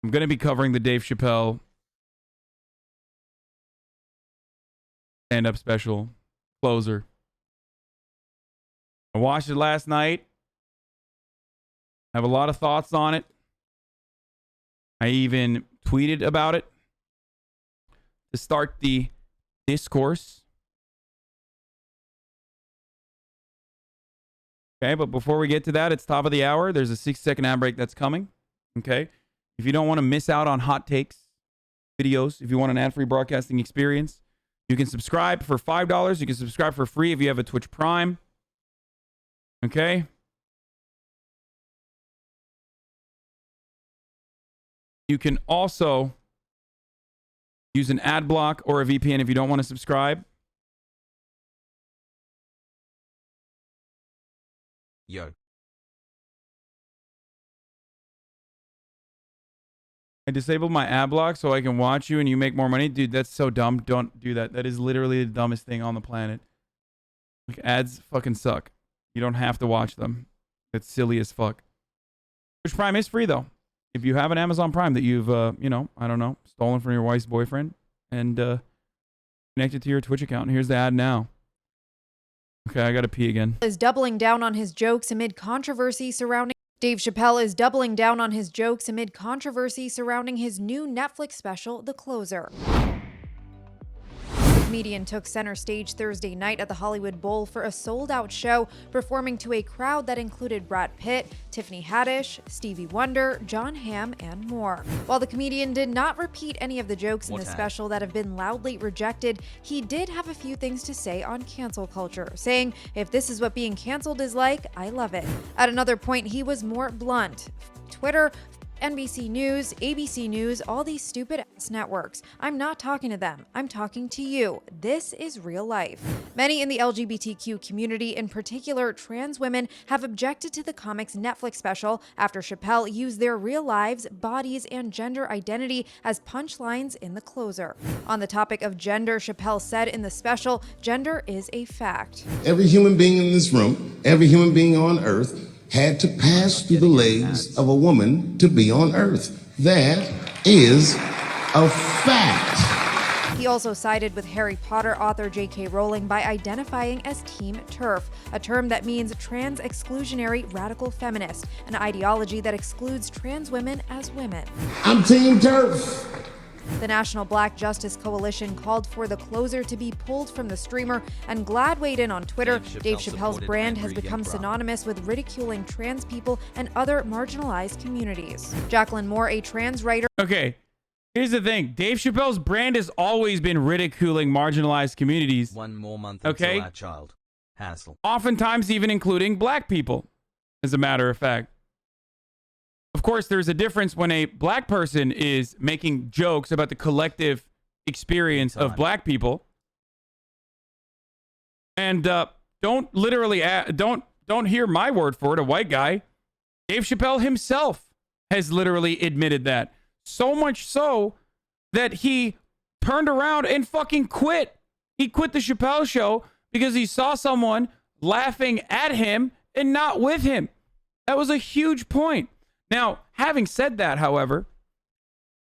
I'm going to be covering the Dave Chappelle stand-up special, Closer. I watched it last night. I have a lot of thoughts on it. I even tweeted about it to start the discourse. Okay, but before we get to that, it's top of the hour. There's a 6-second ad break that's coming. Okay, if you don't want to miss out on hot takes videos, if you want an ad-free broadcasting experience, you can subscribe for $5. You can subscribe for free if you have a Twitch Prime. Okay. You can also use an ad block or a VPN if you don't want to subscribe. Yo. I disabled my ad block so I can watch you and you make more money. Dude, that's so dumb. Don't do that. That is literally the dumbest thing on the planet. Like, ads fucking suck. You don't have to watch them. That's silly as fuck. Twitch Prime is free, though. If you have an Amazon Prime that you've, you know, I don't know, stolen from your wife's boyfriend and connected to your Twitch account. Here's the ad now. Okay, I gotta pee again. Is doubling down on his jokes amid controversy surrounding Dave Chappelle is doubling down on his jokes amid controversy surrounding his new Netflix special, The Closer. The comedian took center stage Thursday night at the Hollywood Bowl for a sold-out show, performing to a crowd that included Brad Pitt, Tiffany Haddish, Stevie Wonder, John Hamm, and more. While the comedian did not repeat any of the jokes in the special that have been loudly rejected, he did have a few things to say on cancel culture, saying, "If this is what being canceled is like, I love it." At another point, he was more blunt. Twitter, NBC News, ABC News, all these stupid ass networks. I'm not talking to them. I'm talking to you. This is real life. Many in the LGBTQ community, in particular trans women, have objected to the comic's Netflix special after Chappelle used their real lives, bodies, and gender identity as punchlines in The Closer. On the topic of gender, Chappelle said in the special, "Gender is a fact." Every human being in this room, every human being on earth, had to pass through the legs of a woman to be on earth. That is a fact. He also sided with Harry Potter author J.K. Rowling by identifying as Team TERF, a term that means trans exclusionary radical feminist, an ideology that excludes trans women as women. I'm Team TERF. The National Black Justice Coalition called for The Closer to be pulled from the streamer, and GLAAD weighed in on Twitter. Dave Chappelle's brand has become synonymous with ridiculing trans people and other marginalized communities. Jacqueline Moore, a trans writer. Okay, here's the thing. Dave Chappelle's brand has always been ridiculing marginalized communities. One more month okay? until our child. Hassle. Oftentimes even including black people, as a matter of fact. Of course, there's a difference when a black person is making jokes about the collective experience of black people. And don't literally don't hear my word for it. A white guy, Dave Chappelle himself, has literally admitted that. So much so that he turned around and fucking quit. He quit the Chappelle show because he saw someone laughing at him and not with him. That was a huge point. Now, having said that, however,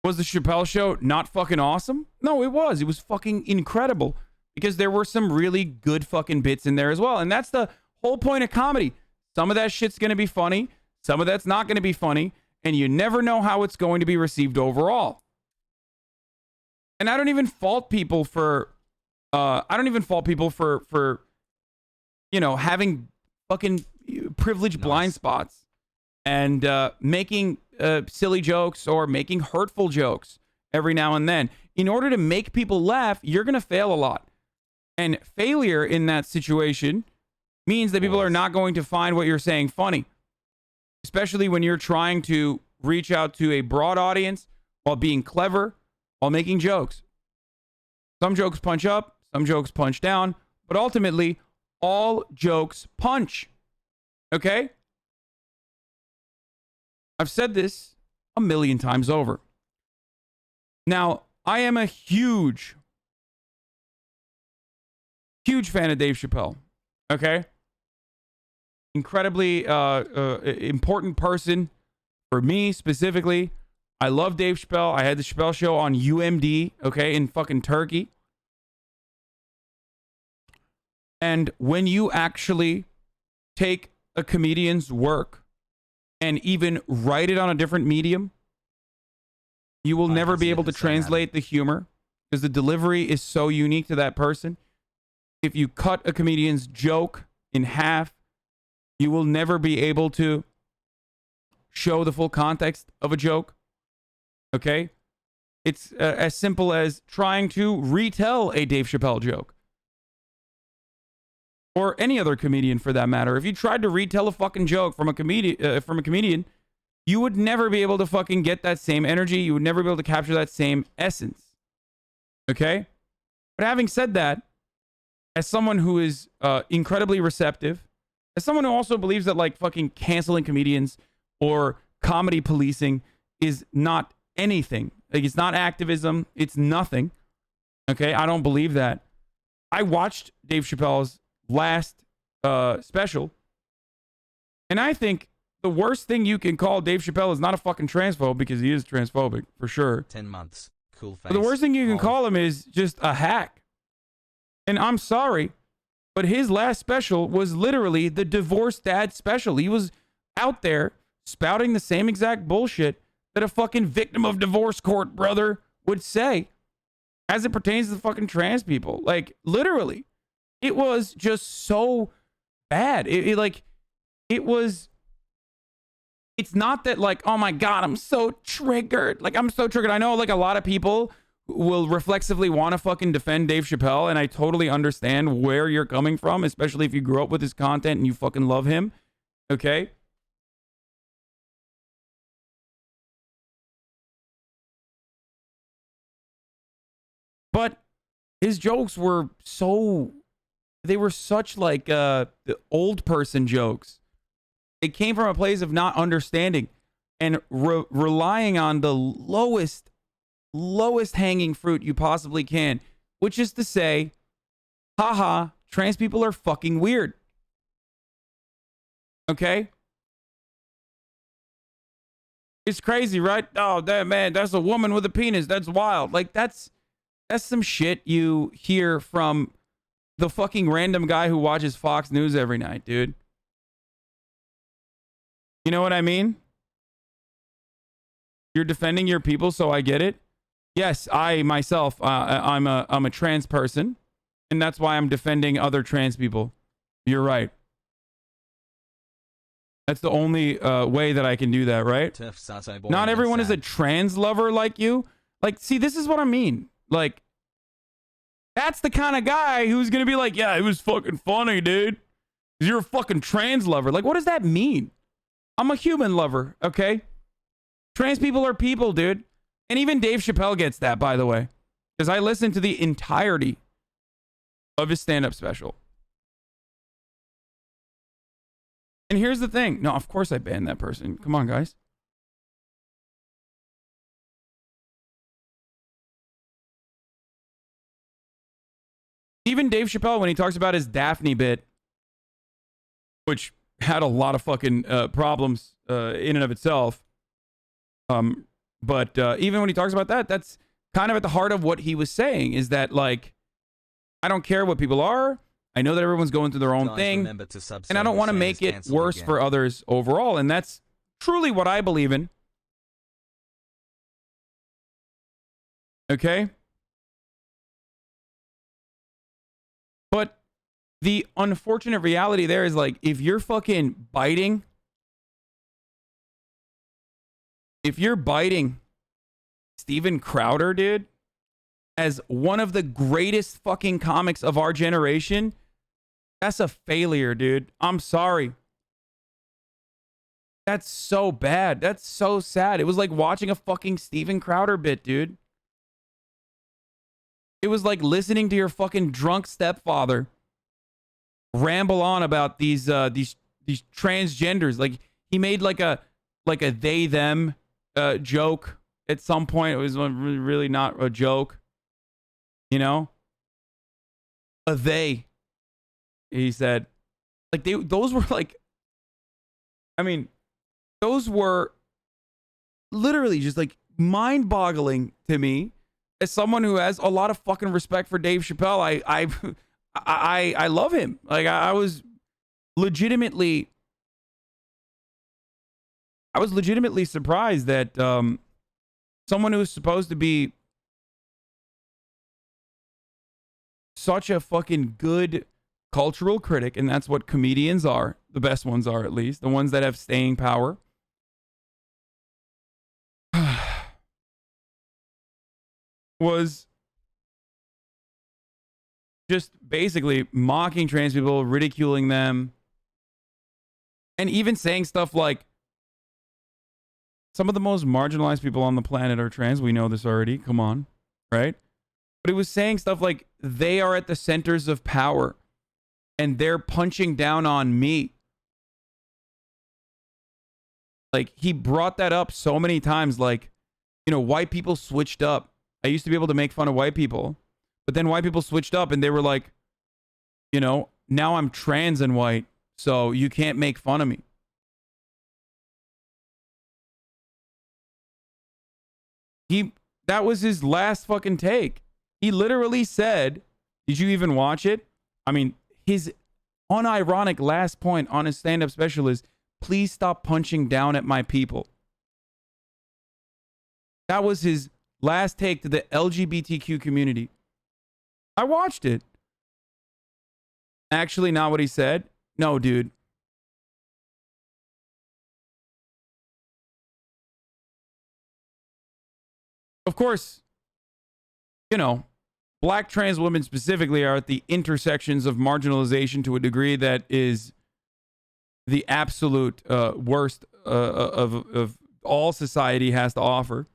was the Chappelle show not fucking awesome? No, it was. It was fucking incredible because there were some really good fucking bits in there as well. And that's the whole point of comedy. Some of that shit's going to be funny. Some of that's not going to be funny. And you never know how it's going to be received overall. And I don't even fault people for, you know, having fucking privileged blind spots. And making silly jokes or making hurtful jokes every now and then. In order to make people laugh, you're going to fail a lot. And failure in that situation means that people are not going to find what you're saying funny. Especially when you're trying to reach out to a broad audience while being clever, while making jokes. Some jokes punch up, some jokes punch down, but ultimately, all jokes punch. Okay? I've said this a million times over. Now, I am a huge fan of Dave Chappelle. Okay? Incredibly important person for me specifically. I love Dave Chappelle. I had the Chappelle Show on UMD, okay, in fucking Turkey. And when you actually take a comedian's work and even write it on a different medium, you will never be able to translate the humor because the delivery is so unique to that person. If you cut a comedian's joke in half, you will never be able to show the full context of a joke. Okay? It's as simple as trying to retell a Dave Chappelle joke. Or any other comedian for that matter. If you tried to retell a fucking joke from a comedian, you would never be able to fucking get that same energy. You would never be able to capture that same essence. Okay? But having said that, as someone who is incredibly receptive, as someone who also believes that like fucking canceling comedians or comedy policing is not anything. Like it's not activism. It's nothing. Okay? I don't believe that. I watched Dave Chappelle's last special, and I think the worst thing you can call Dave Chappelle is not a fucking transphobe, because he is transphobic for sure. 10 months. Cool face. But the worst thing you can call him is just a hack. And I'm sorry, but his last special was literally the divorced dad special. He was out there spouting the same exact bullshit that a fucking victim of divorce court brother would say as it pertains to the fucking trans people. Like, literally. It was just so bad. It's not that like, oh my God, I'm so triggered. Like, I'm so triggered. I know like a lot of people will reflexively want to fucking defend Dave Chappelle, and I totally understand where you're coming from, especially if you grew up with his content and you fucking love him. Okay? But his jokes were so... They were such like the old person jokes. They came from a place of not understanding and relying on the lowest hanging fruit you possibly can, which is to say, haha, trans people are fucking weird. Okay? It's crazy, right? Oh, that man, that's a woman with a penis. That's wild. Like that's some shit you hear from the fucking random guy who watches Fox News every night, dude. You know what I mean? You're defending your people, so I get it. Yes, I myself, I'm a trans person, and that's why I'm defending other trans people. You're right. That's the only way that I can do that, right? Not everyone is a trans lover like you. Like, see, this is what I mean. Like, that's the kind of guy who's going to be like, yeah, it was fucking funny, dude. You're a fucking trans lover. Like, what does that mean? I'm a human lover, okay? Trans people are people, dude. And even Dave Chappelle gets that, by the way. Because I listened to the entirety of his stand-up special. And here's the thing. No, of course I banned that person. Come on, guys. Even Dave Chappelle, when he talks about his Daphne bit, which had a lot of fucking problems in and of itself. But even when he talks about that, that's kind of at the heart of what he was saying, is that, like, I don't care what people are. I know that everyone's going through their own thing. And I don't want to make it worse for others overall. And that's truly what I believe in. Okay? But the unfortunate reality there is, like, if you're fucking biting, Steven Crowder, dude, as one of the greatest fucking comics of our generation, that's a failure, dude. I'm sorry. That's so bad. That's so sad. It was like watching a fucking Steven Crowder bit, dude. It was like listening to your fucking drunk stepfather ramble on about these transgenders. Like, he made like a they them joke at some point. It was really not a joke, you know. A they, he said, like, those were like, I mean, those were literally just like mind-boggling to me as someone who has a lot of fucking respect for Dave Chappelle. I love him. Like I was legitimately surprised that someone who is supposed to be such a fucking good cultural critic, and that's what comedians are, the best ones are, at least the ones that have staying power, was just basically mocking trans people, ridiculing them, and even saying stuff like, some of the most marginalized people on the planet are trans. We know this already. Come on, right? But it was saying stuff like, they are at the centers of power and they're punching down on me. Like, he brought that up so many times. Like, you know, white people switched up. I used to be able to make fun of white people, but then white people switched up and they were like, you know, now I'm trans and white, so you can't make fun of me. That was his last fucking take. He literally said, did you even watch it? I mean, his unironic last point on his stand-up special is, please stop punching down at my people. That was his last take to the LGBTQ community. I watched it. Actually, not what he said. No, dude. Of course, you know, black trans women specifically are at the intersections of marginalization to a degree that is the absolute worst of all society has to offer.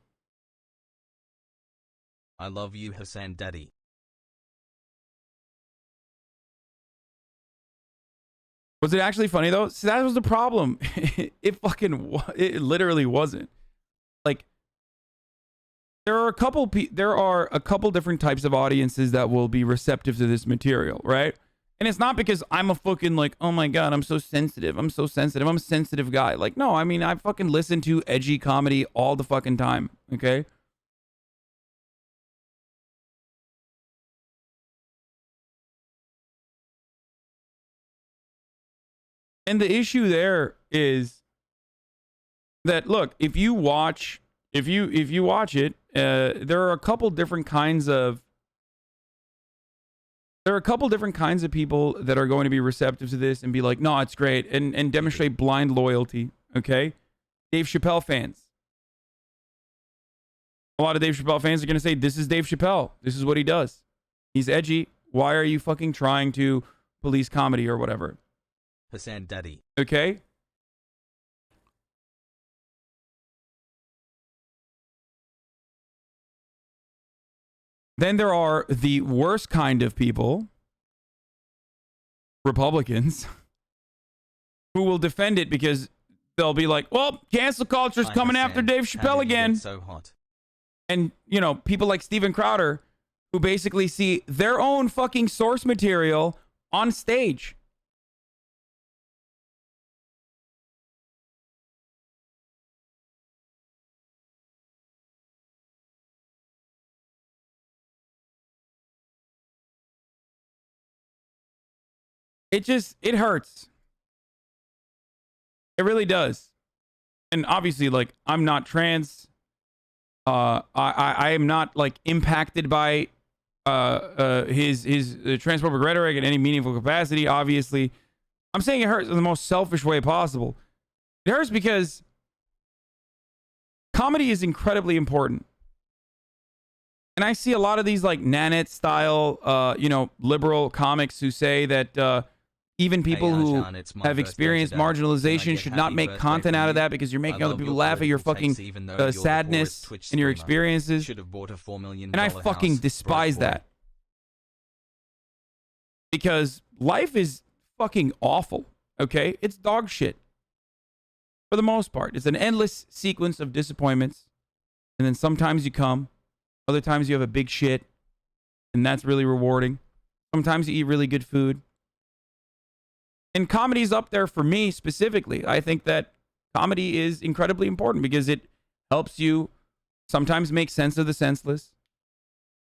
I love you, Hasan Daddy. Was it actually funny though? See, that was the problem. It literally wasn't. Like, there are a couple different types of audiences that will be receptive to this material, right? And it's not because I'm a fucking like, oh my God, I'm so sensitive. I'm a sensitive guy. Like, no, I mean, I fucking listen to edgy comedy all the fucking time, okay? And the issue there is that, look, if you watch it, there are a couple different kinds of people that are going to be receptive to this and be like, no, it's great, and demonstrate blind loyalty. Okay, Dave Chappelle fans. A lot of Dave Chappelle fans are going to say, this is Dave Chappelle. This is what he does. He's edgy. Why are you fucking trying to police comedy or whatever? Hasan Daddy. Okay. Then there are the worst kind of people, Republicans, who will defend it because they'll be like, well, cancel culture's coming after Dave Chappelle again. So hot. And, you know, people like Steven Crowder, who basically see their own fucking source material on stage. It hurts. It really does. And obviously, like, I'm not trans. I am not like impacted by his transphobic rhetoric in any meaningful capacity. Obviously, I'm saying it hurts in the most selfish way possible. It hurts because comedy is incredibly important. And I see a lot of these like Nanette style, liberal comics who say that even people who have experienced marginalization should not make content out of that because you're making other people laugh at your fucking sadness and your experiences. And I fucking despise that. Because life is fucking awful, okay? It's dog shit. For the most part. It's an endless sequence of disappointments. And then sometimes you come. Other times you have a big shit. And that's really rewarding. Sometimes you eat really good food. And comedy's up there for me specifically. I think that comedy is incredibly important because it helps you sometimes make sense of the senseless.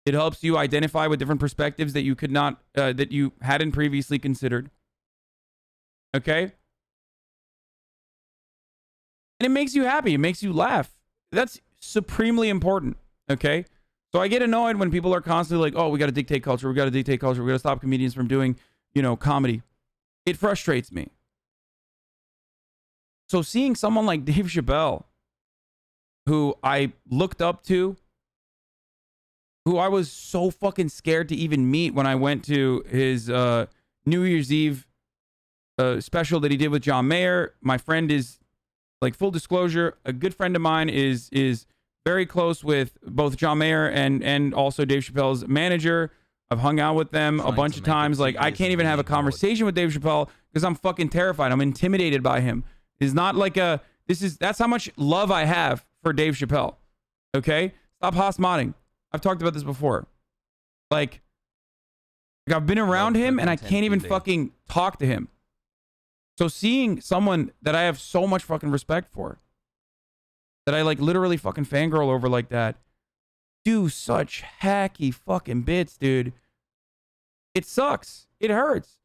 It helps you identify with different perspectives that you could not, that you hadn't previously considered. Okay? And it makes you happy. It makes you laugh. That's supremely important. Okay? So I get annoyed when people are constantly like, oh, we got to dictate culture. We got to dictate culture. We got to stop comedians from doing, comedy. It frustrates me. So seeing someone like Dave Chappelle, who I looked up to, who I was so fucking scared to even meet when I went to his New Year's Eve special that he did with John Mayer. My friend is, like, full disclosure, a good friend of mine is very close with both John Mayer and also Dave Chappelle's manager. I've hung out with them a bunch of times. Like, I can't even have a conversation with Dave Chappelle because I'm fucking terrified. I'm intimidated by him. It's not like that's how much love I have for Dave Chappelle. Okay? Stop modding. I've talked about this before. Like I've been around him and I can't even fucking talk to him. So seeing someone that I have so much fucking respect for, that I like literally fucking fangirl over like that, do such hacky fucking bits, dude. It sucks. It hurts.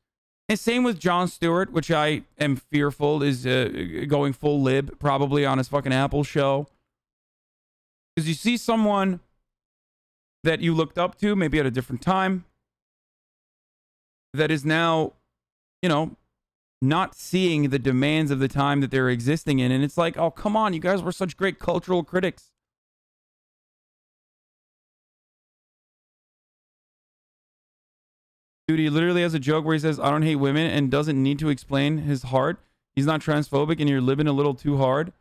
And same with Jon Stewart, which I am fearful is going full lib probably on his fucking Apple show. Because you see someone that you looked up to maybe at a different time that is now, not seeing the demands of the time that they're existing in. And it's like, oh, come on, you guys were such great cultural critics. Dude, he literally has a joke where he says, I don't hate women, and doesn't need to explain his heart. He's not transphobic and you're living a little too hard.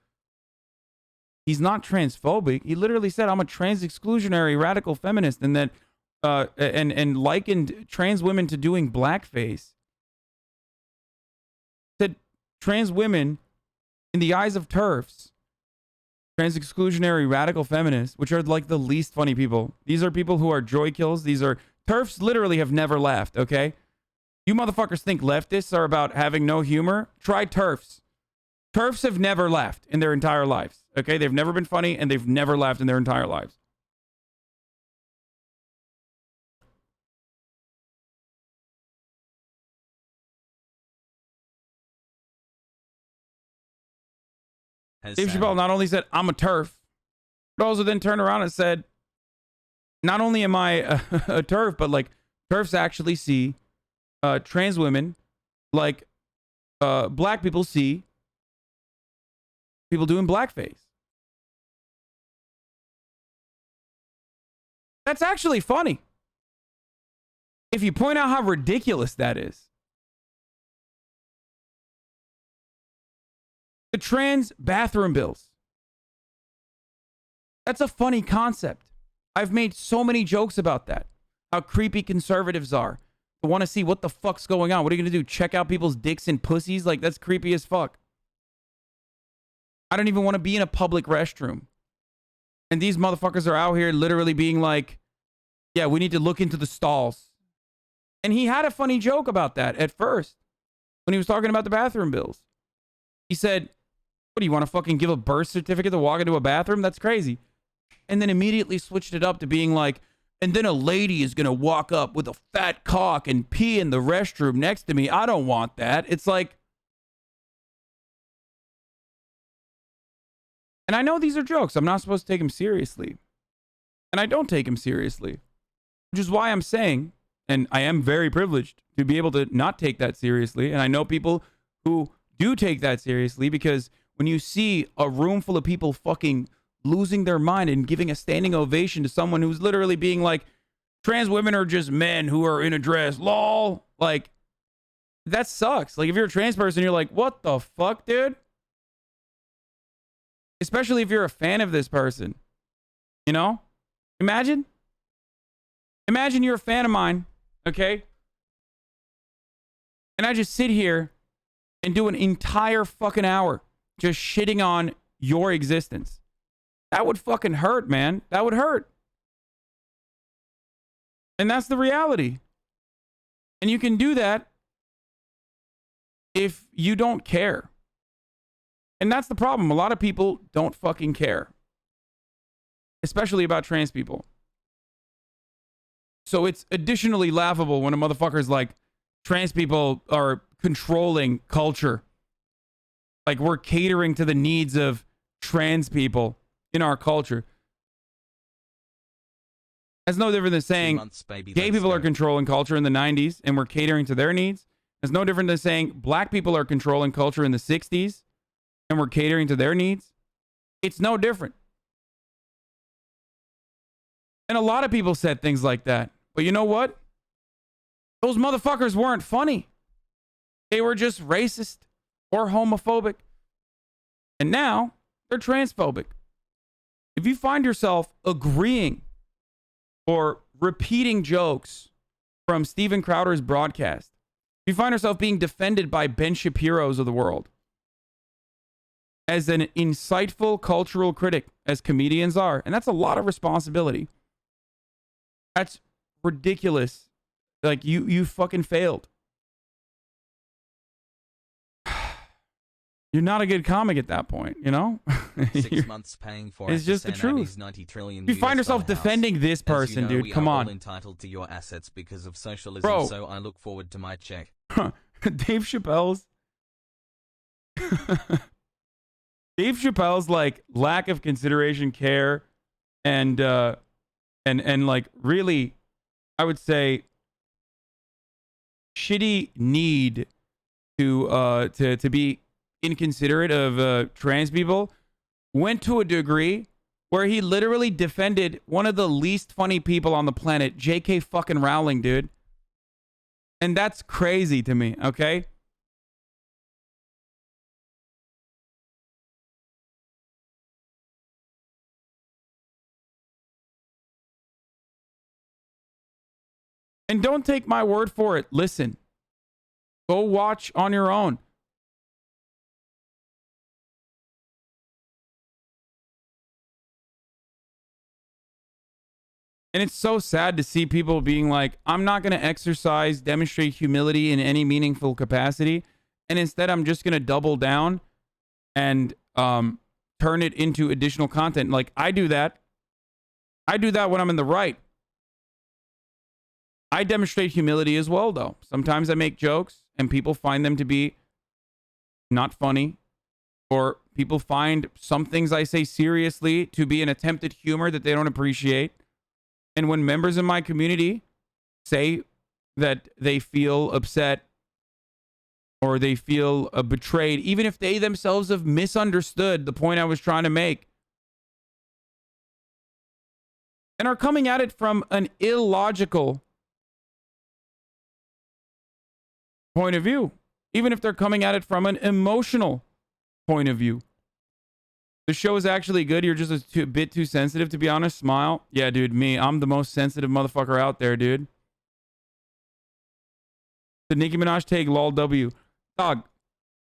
He's not transphobic. He literally said, I'm a trans exclusionary radical feminist, and that and likened trans women to doing blackface. Said trans women, in the eyes of TERFs, trans exclusionary radical feminists, which are like the least funny people. These are people who are joy kills. These are TERFs literally have never laughed, okay? You motherfuckers think leftists are about having no humor? Try TERFs. TERFs have never laughed in their entire lives, okay? They've never been funny, and they've never laughed in their entire lives. Dave Chappelle not only said, I'm a TERF, but also then turned around and said, not only am I a TERF, but like TERFs actually see trans women like black people see people doing blackface. That's actually funny. If you point out how ridiculous that is. The trans bathroom bills. That's a funny concept. I've made so many jokes about that. How creepy conservatives are. I want to see what the fuck's going on. What are you going to do? Check out people's dicks and pussies? Like, that's creepy as fuck. I don't even want to be in a public restroom. And these motherfuckers are out here literally being like, yeah, we need to look into the stalls. And he had a funny joke about that at first when he was talking about the bathroom bills. He said, what, do you want to fucking give a birth certificate to walk into a bathroom? That's crazy. And then immediately switched it up to being like, and then a lady is going to walk up with a fat cock and pee in the restroom next to me. I don't want that. It's like, and I know these are jokes. I'm not supposed to take them seriously. And I don't take them seriously. Which is why I'm saying, and I am very privileged to be able to not take that seriously. And I know people who do take that seriously, because when you see a room full of people fucking losing their mind and giving a standing ovation to someone who's literally being like, trans women are just men who are in a dress, lol. Like, that sucks. Like, if you're a trans person, you're like, what the fuck, dude? Especially if you're a fan of this person. You know? Imagine you're a fan of mine, okay? And I just sit here and do an entire fucking hour just shitting on your existence. That would fucking hurt, man. That would hurt. And that's the reality. And you can do that if you don't care. And that's the problem. A lot of people don't fucking care. especially about trans people. So it's additionally laughable when a motherfucker's like, trans people are controlling culture. Like, we're catering to the needs of trans people in our culture. That's no different than saying gay people are controlling culture in the 90s and we're catering to their needs. It's no different than saying black people are controlling culture in the 60s and we're catering to their needs. It's no different. And a lot of people said things like that. But you know what? Those motherfuckers weren't funny. They were just racist or homophobic. And now they're transphobic. If you find yourself agreeing or repeating jokes from Steven Crowder's broadcast, if you find yourself being defended by Ben Shapiro's of the world as an insightful cultural critic, as comedians are, and that's a lot of responsibility. That's ridiculous. Like, you fucking failed. You're not a good comic at that point, you know? 6 months paying for it's just the truth. 90 trillion you find yourself defending this person, you know, dude. Come on. All entitled to your assets because of socialism, Bro. so I look forward to my check. Dave Chappelle's like lack of consideration, care, and like really, I would say, shitty need to be inconsiderate of trans people went to a degree where he literally defended one of the least funny people on the planet, J.K. fucking Rowling, dude. And that's crazy to me, okay? And don't take my word for it. Listen. Go watch on your own. And it's so sad to see people being like, I'm not going to demonstrate humility in any meaningful capacity. And instead, I'm just going to double down and turn it into additional content. Like, I do that. I do that when I'm in the right. I demonstrate humility as well, though. Sometimes I make jokes and people find them to be not funny. Or people find some things I say seriously to be an attempt at humor that they don't appreciate. And when members of my community say that they feel upset or they feel betrayed, even if they themselves have misunderstood the point I was trying to make and are coming at it from an illogical point of view, even if they're coming at it from an emotional point of view. The show is actually good. You're just a bit too sensitive, to be honest. Smile. Yeah, dude, me. I'm the most sensitive motherfucker out there, dude. The Nicki Minaj take lol W. Dog,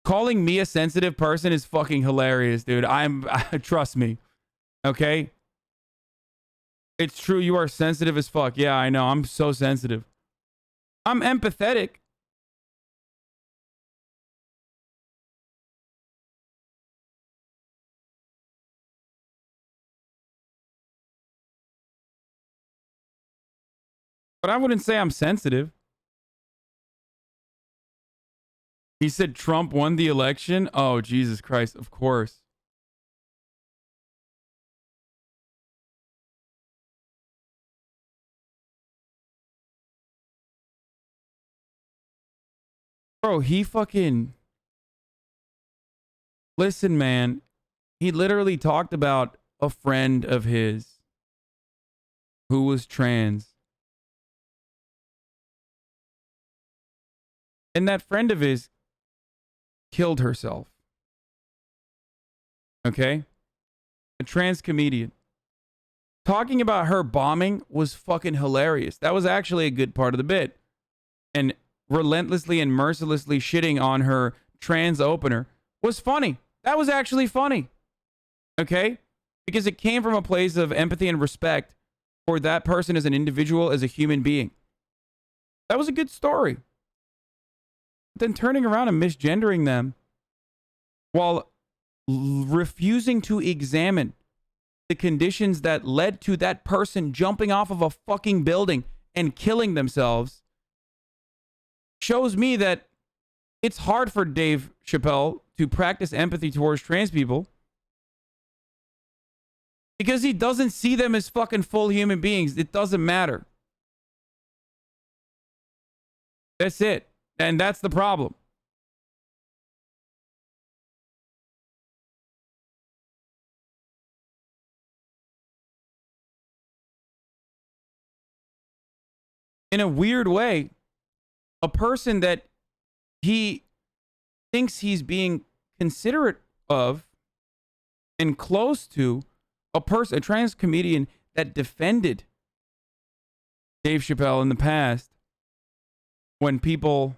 calling me a sensitive person is fucking hilarious, dude. Trust me. Okay? It's true. You are sensitive as fuck. Yeah, I know. I'm so sensitive. I'm empathetic. But I wouldn't say I'm sensitive. He said Trump won the election. Oh, Jesus Christ. Of course. Bro, he fucking... Listen, man. He literally talked about a friend of his who was trans. And that friend of his killed herself. Okay? A trans comedian. Talking about her bombing was fucking hilarious. That was actually a good part of the bit. And relentlessly and mercilessly shitting on her trans opener was funny. That was actually funny. Okay? Because it came from a place of empathy and respect for that person as an individual, as a human being. That was a good story. Then turning around and misgendering them while refusing to examine the conditions that led to that person jumping off of a fucking building and killing themselves shows me that it's hard for Dave Chappelle to practice empathy towards trans people because he doesn't see them as fucking full human beings. It doesn't matter. That's it. And that's the problem. In a weird way, a person that he thinks he's being considerate of and close to, a trans comedian that defended Dave Chappelle in the past when people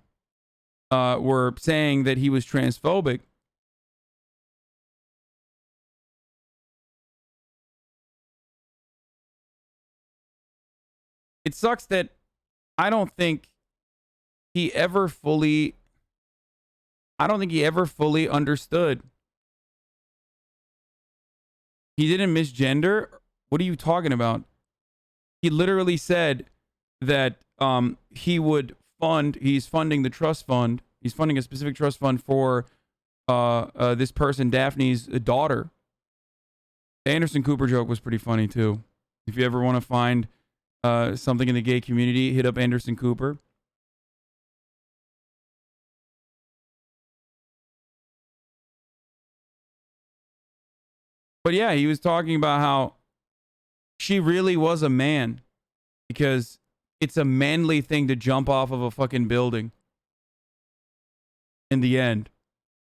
were saying that he was transphobic. It sucks that I don't think he ever fully understood. He didn't misgender. What are you talking about? He literally said that he's funding the trust fund. He's funding a specific trust fund for this person, Daphne's daughter. The Anderson Cooper joke was pretty funny too. If you ever want to find something in the gay community, hit up Anderson Cooper. But yeah, he was talking about how she really was a man because it's a manly thing to jump off of a fucking building in the end.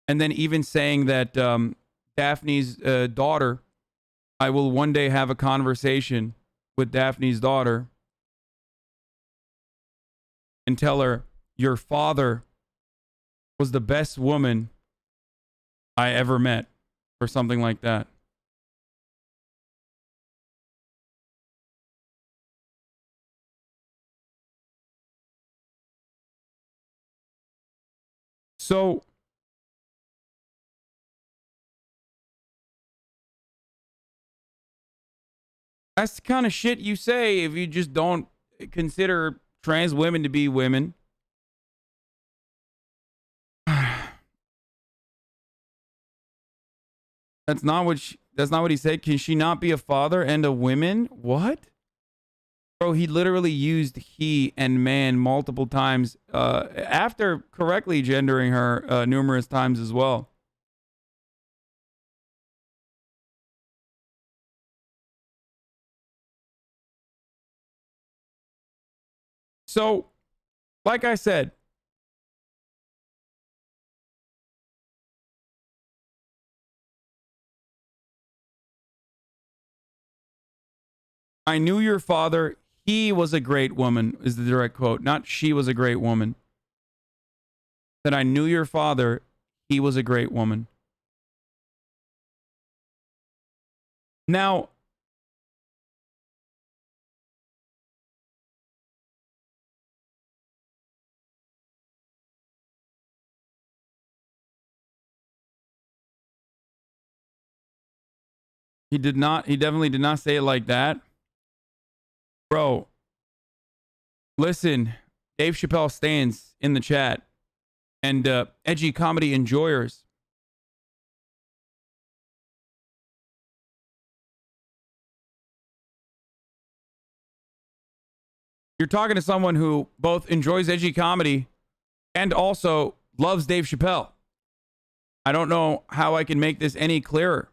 And then even saying that Daphne's daughter, I will one day have a conversation with Daphne's daughter and tell her, your father was the best woman I ever met, or something like that. So that's the kind of shit you say if you just don't consider trans women to be women. That's not what he said. Can she not be a father and a woman? What? Bro, he literally used he and man multiple times after correctly gendering her numerous times as well. So, like I said, I knew your father. He was a great woman, is the direct quote. Not she was a great woman. That I knew your father. He was a great woman. Now, he definitely did not say it like that. Bro, listen, Dave Chappelle stands in the chat and edgy comedy enjoyers. You're talking to someone who both enjoys edgy comedy and also loves Dave Chappelle. I don't know how I can make this any clearer.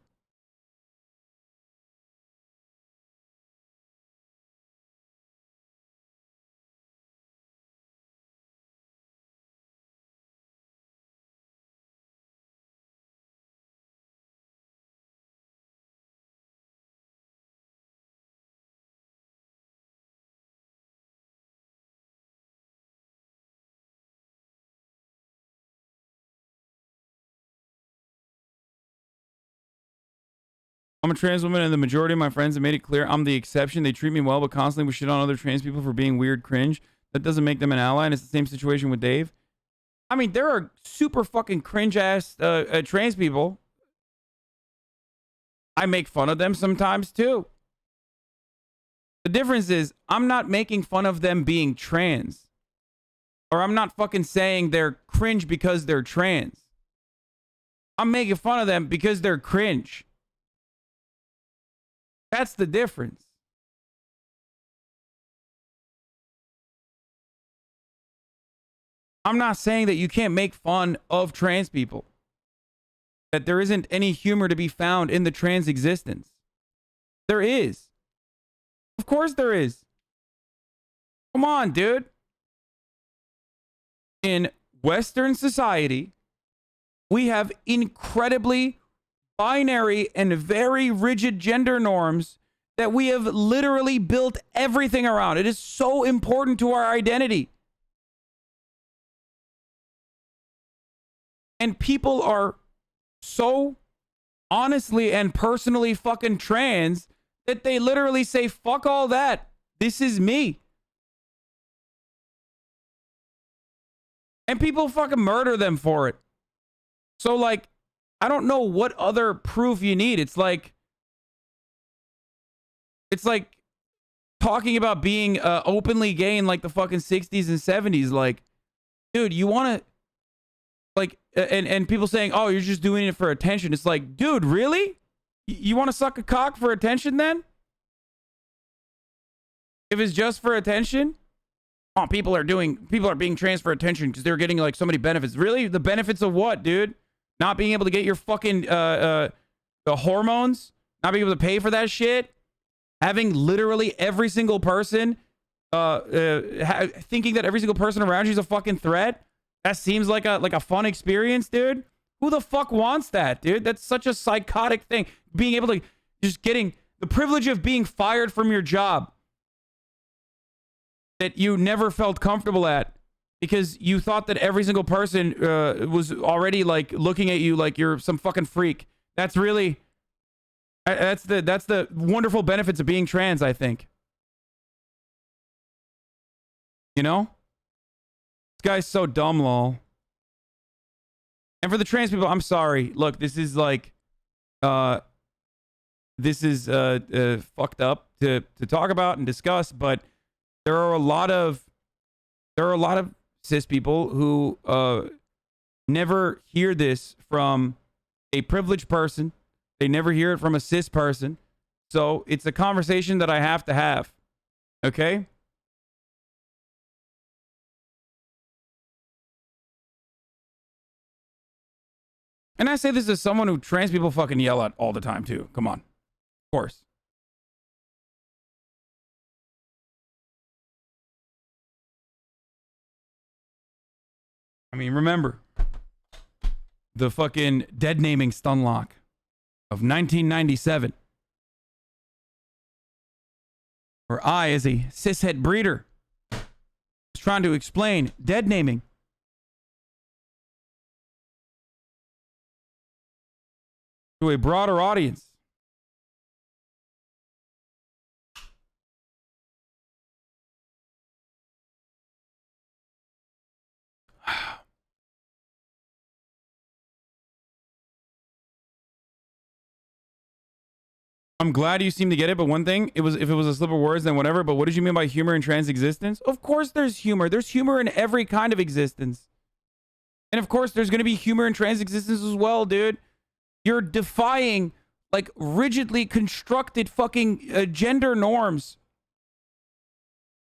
I'm a trans woman and the majority of my friends have made it clear I'm the exception. They treat me well, but constantly would shit on other trans people for being weird cringe. That doesn't make them an ally, and it's the same situation with Dave. I mean, there are super fucking cringe ass trans people. I make fun of them sometimes too. The difference is I'm not making fun of them being trans. Or I'm not fucking saying they're cringe because they're trans. I'm making fun of them because they're cringe. That's the difference. I'm not saying that you can't make fun of trans people. That there isn't any humor to be found in the trans existence. There is. Of course there is. Come on, dude. In Western society, we have incredibly binary and very rigid gender norms that we have literally built everything around. It is so important to our identity. And people are so honestly and personally fucking trans that they literally say, fuck all that. This is me. And people fucking murder them for it. So, like, I don't know what other proof you need. It's like talking about being openly gay in like the fucking 60s and 70s. Like, dude, you want to, like, and people saying, oh, you're just doing it for attention. It's like, dude, really? You want to suck a cock for attention then? If it's just for attention? Oh, people are being trans for attention because they're getting like so many benefits. Really? The benefits of what, dude? Not being able to get your fucking the hormones? Not being able to pay for that shit? Having literally every single person thinking that every single person around you is a fucking threat? That seems like a fun experience, dude. Who the fuck wants that, dude? That's such a psychotic thing. Being able to just getting the privilege of being fired from your job that you never felt comfortable at because you thought that every single person was already like looking at you like you're some fucking freak. That's really that's the wonderful benefits of being trans, I think. You know? This guy's so dumb, lol. And for the trans people, I'm sorry. Look, this is like this is fucked up to talk about and discuss, but there are a lot of cis people who never hear this from a privileged person. They never hear it from a cis person. So it's a conversation that I have to have. Okay? And I say this as someone who trans people fucking yell at all the time too. Come on. Of course. I mean, remember the fucking dead naming stunlock of 1997. Where I, as a cishet breeder, was trying to explain dead naming. To a broader audience. I'm glad you seem to get it, but one thing, if it was a slip of words, then whatever, but what did you mean by humor in trans existence? Of course there's humor. There's humor in every kind of existence. And of course there's going to be humor in trans existence as well, dude. You're defying, like, rigidly constructed fucking gender norms.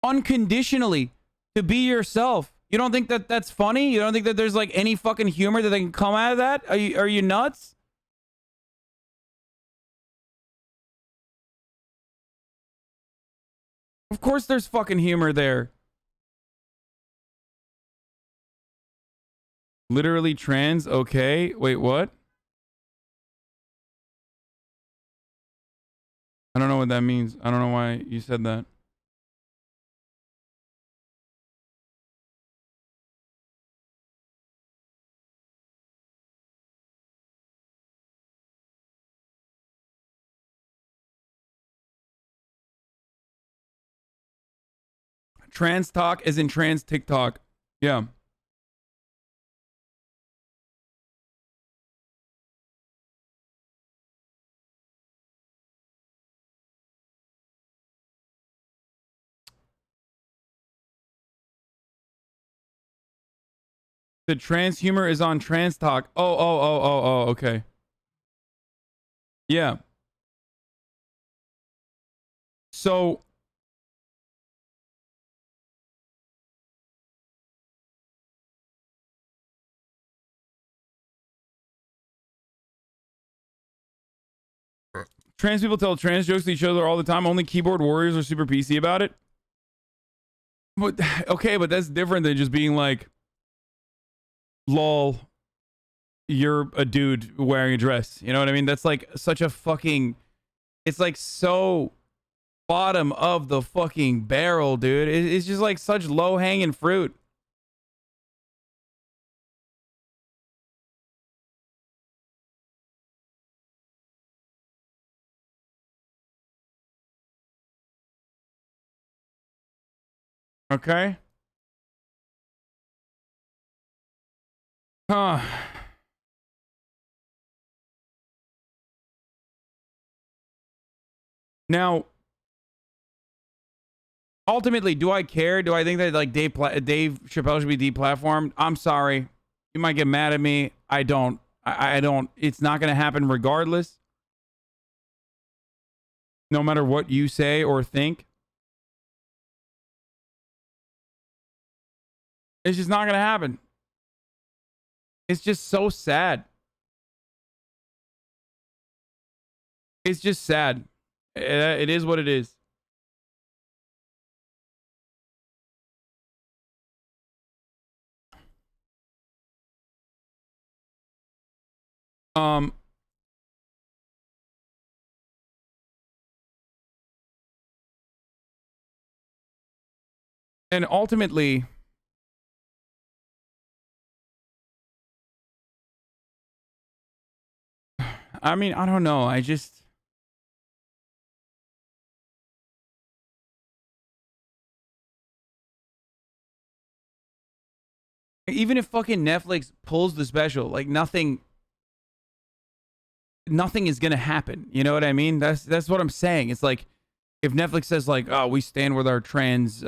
Unconditionally. To be yourself. You don't think that that's funny? You don't think that there's, like, any fucking humor that can come out of that? Are you nuts? Of course there's fucking humor there. Literally trans? Okay. Wait, what? I don't know what that means. I don't know why you said that. Trans talk as in trans TikTok. Yeah. The trans humor is on Trans Talk. Oh, okay. Yeah. So trans people tell trans jokes to each other all the time. Only keyboard warriors are super PC about it. But okay, but that's different than just being like, lol, you're a dude wearing a dress. You know what I mean? That's like such a fucking, it's like so bottom of the fucking barrel, dude. It's just like such low hanging fruit. Okay. Huh. Now, ultimately, do I care? Do I think that like Dave Chappelle should be deplatformed? I'm sorry. You might get mad at me. I don't. I don't. It's not going to happen regardless. No matter what you say or think. It's just not going to happen. It's just so sad. It's just sad. It is what it is. And ultimately, I mean, I don't know. I just, even if fucking Netflix pulls the special, like nothing is gonna happen. You know what I mean? That's what I'm saying. It's like if Netflix says like, oh, we stand with our trans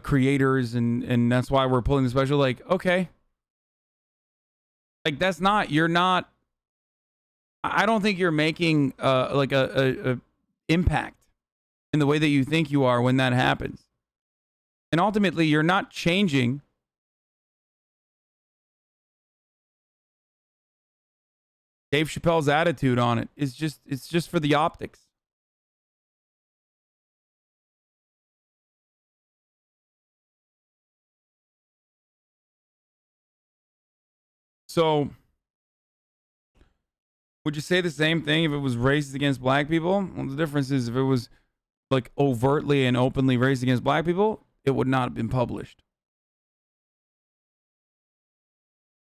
creators and that's why we're pulling the special, like, okay. Like that's not, you're not, I don't think you're making like a impact in the way that you think you are when that happens. And ultimately, you're not changing Dave Chappelle's attitude on it. It's just for the optics. So, would you say the same thing if it was racist against black people? Well, the difference is if it was like overtly and openly racist against black people, it would not have been published.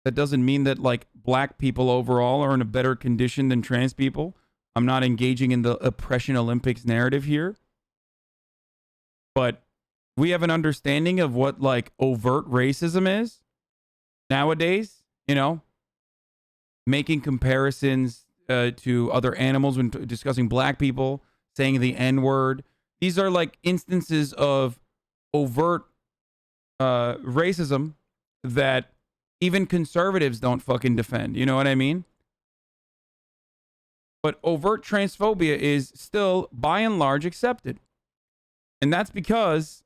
That doesn't mean that like black people overall are in a better condition than trans people. I'm not engaging in the oppression Olympics narrative here. But we have an understanding of what like overt racism is nowadays, you know, making comparisons to other animals when discussing black people, saying the N-word. These are like instances of overt racism that even conservatives don't fucking defend. You know what I mean? But overt transphobia is still, by and large, accepted. And that's because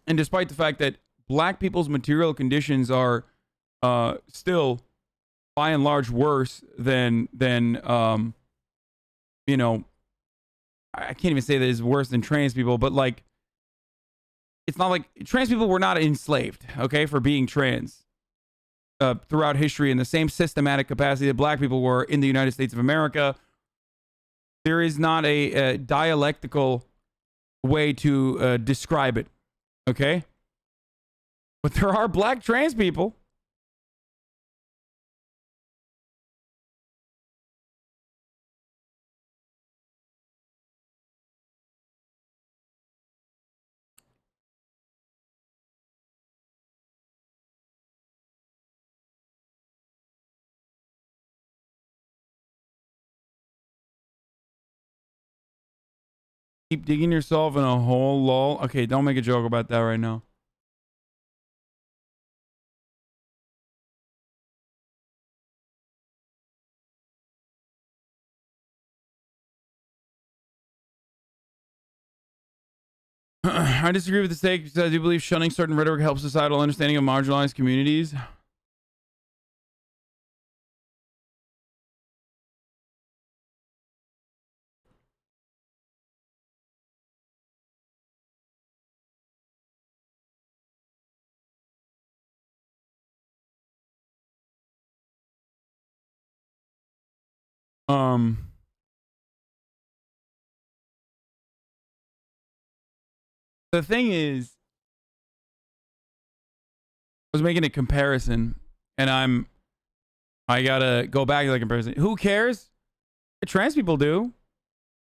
and despite the fact that black people's material conditions are still, by and large, worse than you know, I can't even say that it's worse than trans people, but like, it's not like trans people were not enslaved, okay, for being trans throughout history in the same systematic capacity that black people were in the United States of America. There is not a dialectical way to describe it, okay? But there are black trans people. Keep digging yourself in a hole, lol. Okay, don't make a joke about that right now. I disagree with the take because I do believe shunning certain rhetoric helps societal understanding of marginalized communities. The thing is, I was making a comparison, and I gotta go back to the comparison. Who cares? Trans people do.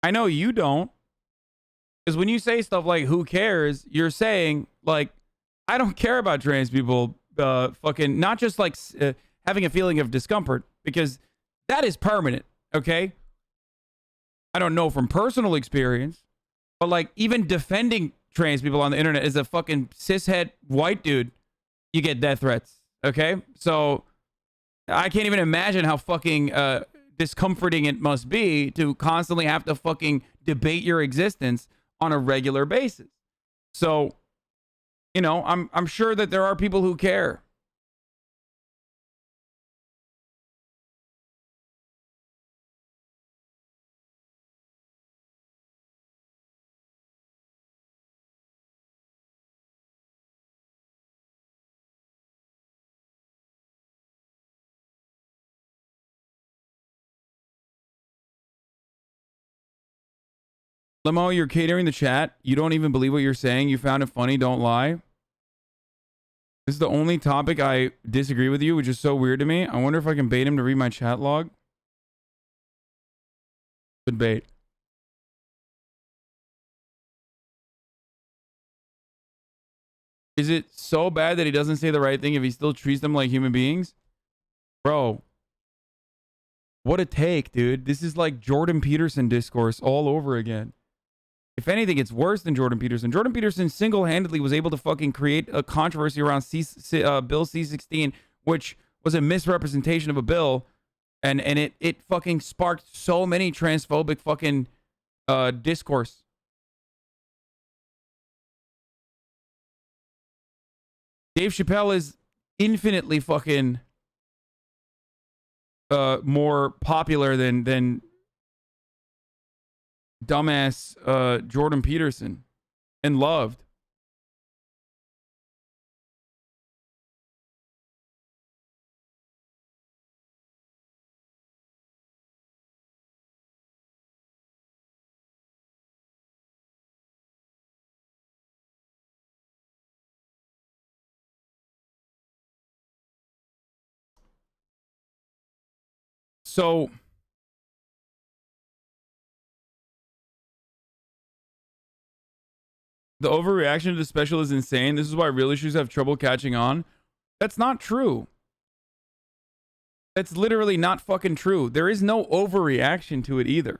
I know you don't. Because when you say stuff like "who cares," you're saying like, I don't care about trans people. Fucking not just like having a feeling of discomfort, because that is permanent. Okay. I don't know from personal experience, but like even defending trans people on the internet as a fucking cishet white dude, you get death threats. Okay. So I can't even imagine how fucking discomforting it must be to constantly have to fucking debate your existence on a regular basis. So, you know, I'm sure that there are people who care. Limo, you're catering the chat. You don't even believe what you're saying. You found it funny. Don't lie. This is the only topic I disagree with you, which is so weird to me. I wonder if I can bait him to read my chat log. Good bait. Is it so bad that he doesn't say the right thing if he still treats them like human beings? Bro. What a take, dude. This is like Jordan Peterson discourse all over again. If anything, it's worse than Jordan Peterson. Jordan Peterson single-handedly was able to fucking create a controversy around Bill C-16, which was a misrepresentation of a bill, and it fucking sparked so many transphobic fucking discourse. Dave Chappelle is infinitely fucking more popular than dumbass Jordan Peterson, and loved. So the overreaction to the special is insane. This is why real issues have trouble catching on. That's not true. That's literally not fucking true. There is no overreaction to it either.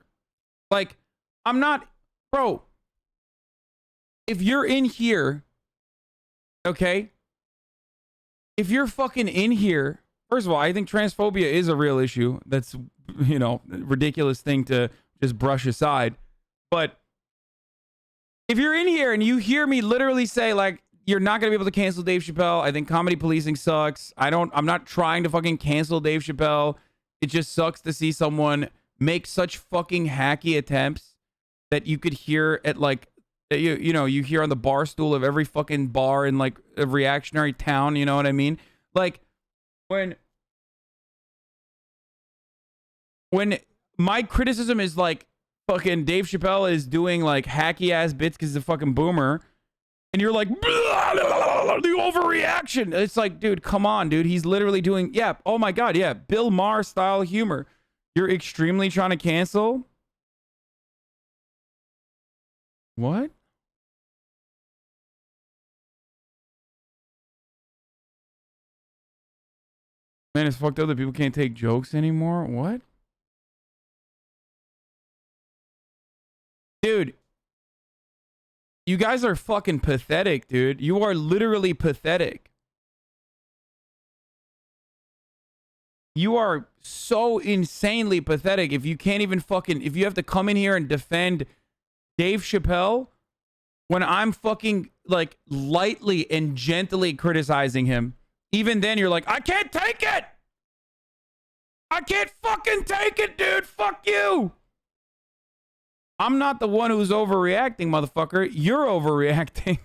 Like, I'm not, bro. If you're in here, okay? If you're fucking in here, first of all, I think transphobia is a real issue. That's, you know, a ridiculous thing to just brush aside. But if you're in here and you hear me literally say, like, you're not going to be able to cancel Dave Chappelle. I think comedy policing sucks. I'm not trying to fucking cancel Dave Chappelle. It just sucks to see someone make such fucking hacky attempts that you could hear at, like, you know, you hear on the bar stool of every fucking bar in, like, a reactionary town. You know what I mean? Like, when my criticism is, like, fucking Dave Chappelle is doing, like, hacky ass bits because he's a fucking boomer, and you're like, the overreaction. It's like, dude, come on, dude. He's literally doing, yeah, oh my God, yeah, Bill Maher style humor. You're extremely trying to cancel? What? Man, it's fucked up that people can't take jokes anymore. What? Dude, You guys are fucking pathetic, dude. You are literally pathetic. You are so insanely pathetic if you can't even fucking, if you have to come in here and defend Dave Chappelle when I'm fucking like lightly and gently criticizing him. Even then you're like, I can't take it. I can't fucking take it, dude. Fuck you. I'm not the one who's overreacting, motherfucker. You're overreacting.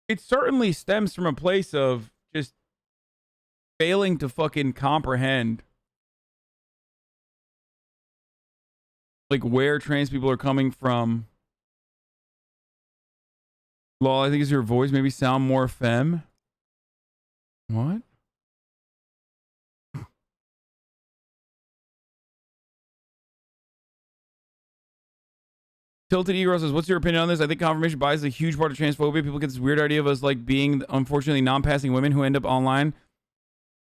It certainly stems from a place of just failing to fucking comprehend like where trans people are coming from. Lol, I think it's your voice maybe sound more femme. What? Tilted Ego says, what's your opinion on this? I think confirmation bias is a huge part of transphobia. People get this weird idea of us like being, unfortunately, non-passing women who end up online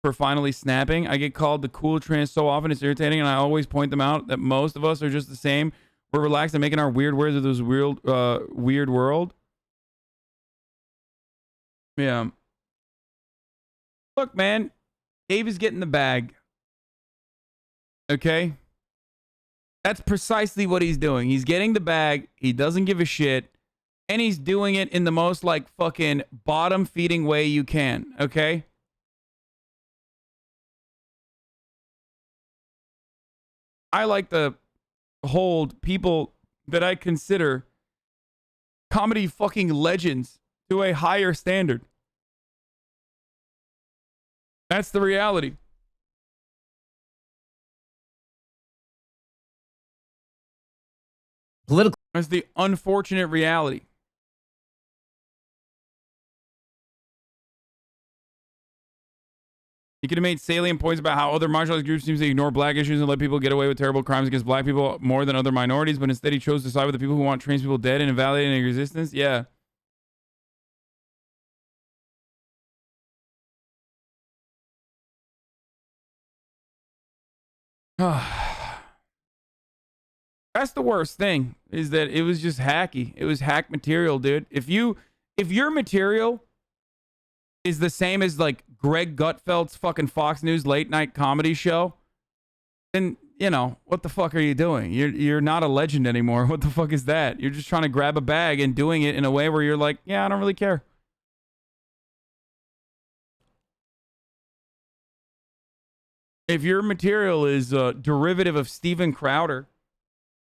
for finally snapping. I get called the cool trans so often, it's irritating, and I always point them out that most of us are just the same. We're relaxed and making our weird ways of this weird world. Yeah. Look, man, Dave is getting the bag. Okay? That's precisely what he's doing. He's getting the bag. He doesn't give a shit. And he's doing it in the most like fucking bottom feeding way you can. Okay? I like to hold people that I consider comedy fucking legends to a higher standard. That's the reality. Political. That's the unfortunate reality. He could have made salient points about how other marginalized groups seem to ignore black issues and let people get away with terrible crimes against black people more than other minorities, but instead he chose to side with the people who want trans people dead and invalidating their existence. Yeah. That's the worst thing, is that it was just hacky. It was hack material, dude. If your material is the same as like Greg Gutfeld's fucking Fox News late night comedy show, then, you know, what the fuck are you doing? You're not a legend anymore. What the fuck is that? You're just trying to grab a bag and doing it in a way where you're like, yeah, I don't really care. If your material is a derivative of Steven Crowder,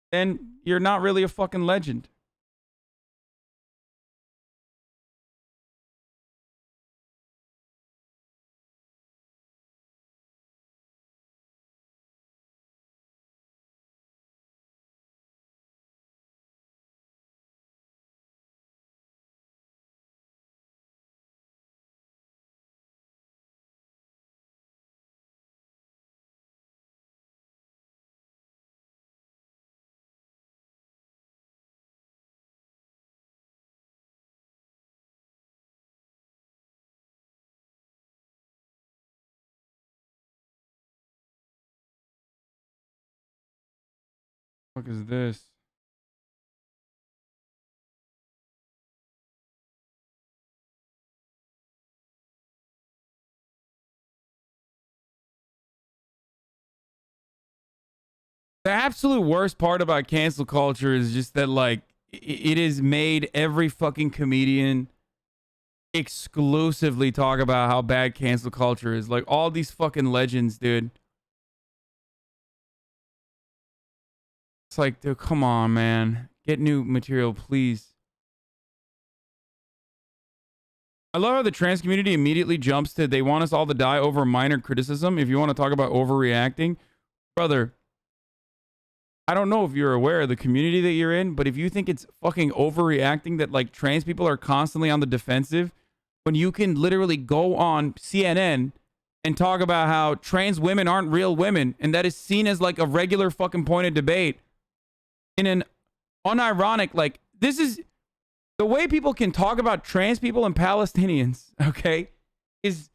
then you're not really a fucking legend. What the fuck is this? The absolute worst part about cancel culture is just that, like, it has made every fucking comedian exclusively talk about how bad cancel culture is. Like, all these fucking legends, dude. It's like, dude, come on, man. Get new material, please. I love how the trans community immediately jumps to they want us all to die over minor criticism. If you want to talk about overreacting, brother, I don't know if you're aware of the community that you're in, but if you think it's fucking overreacting that like trans people are constantly on the defensive when you can literally go on CNN and talk about how trans women aren't real women, and that is seen as like a regular fucking point of debate in an unironic, like, this is the way people can talk about trans people and Palestinians, okay, is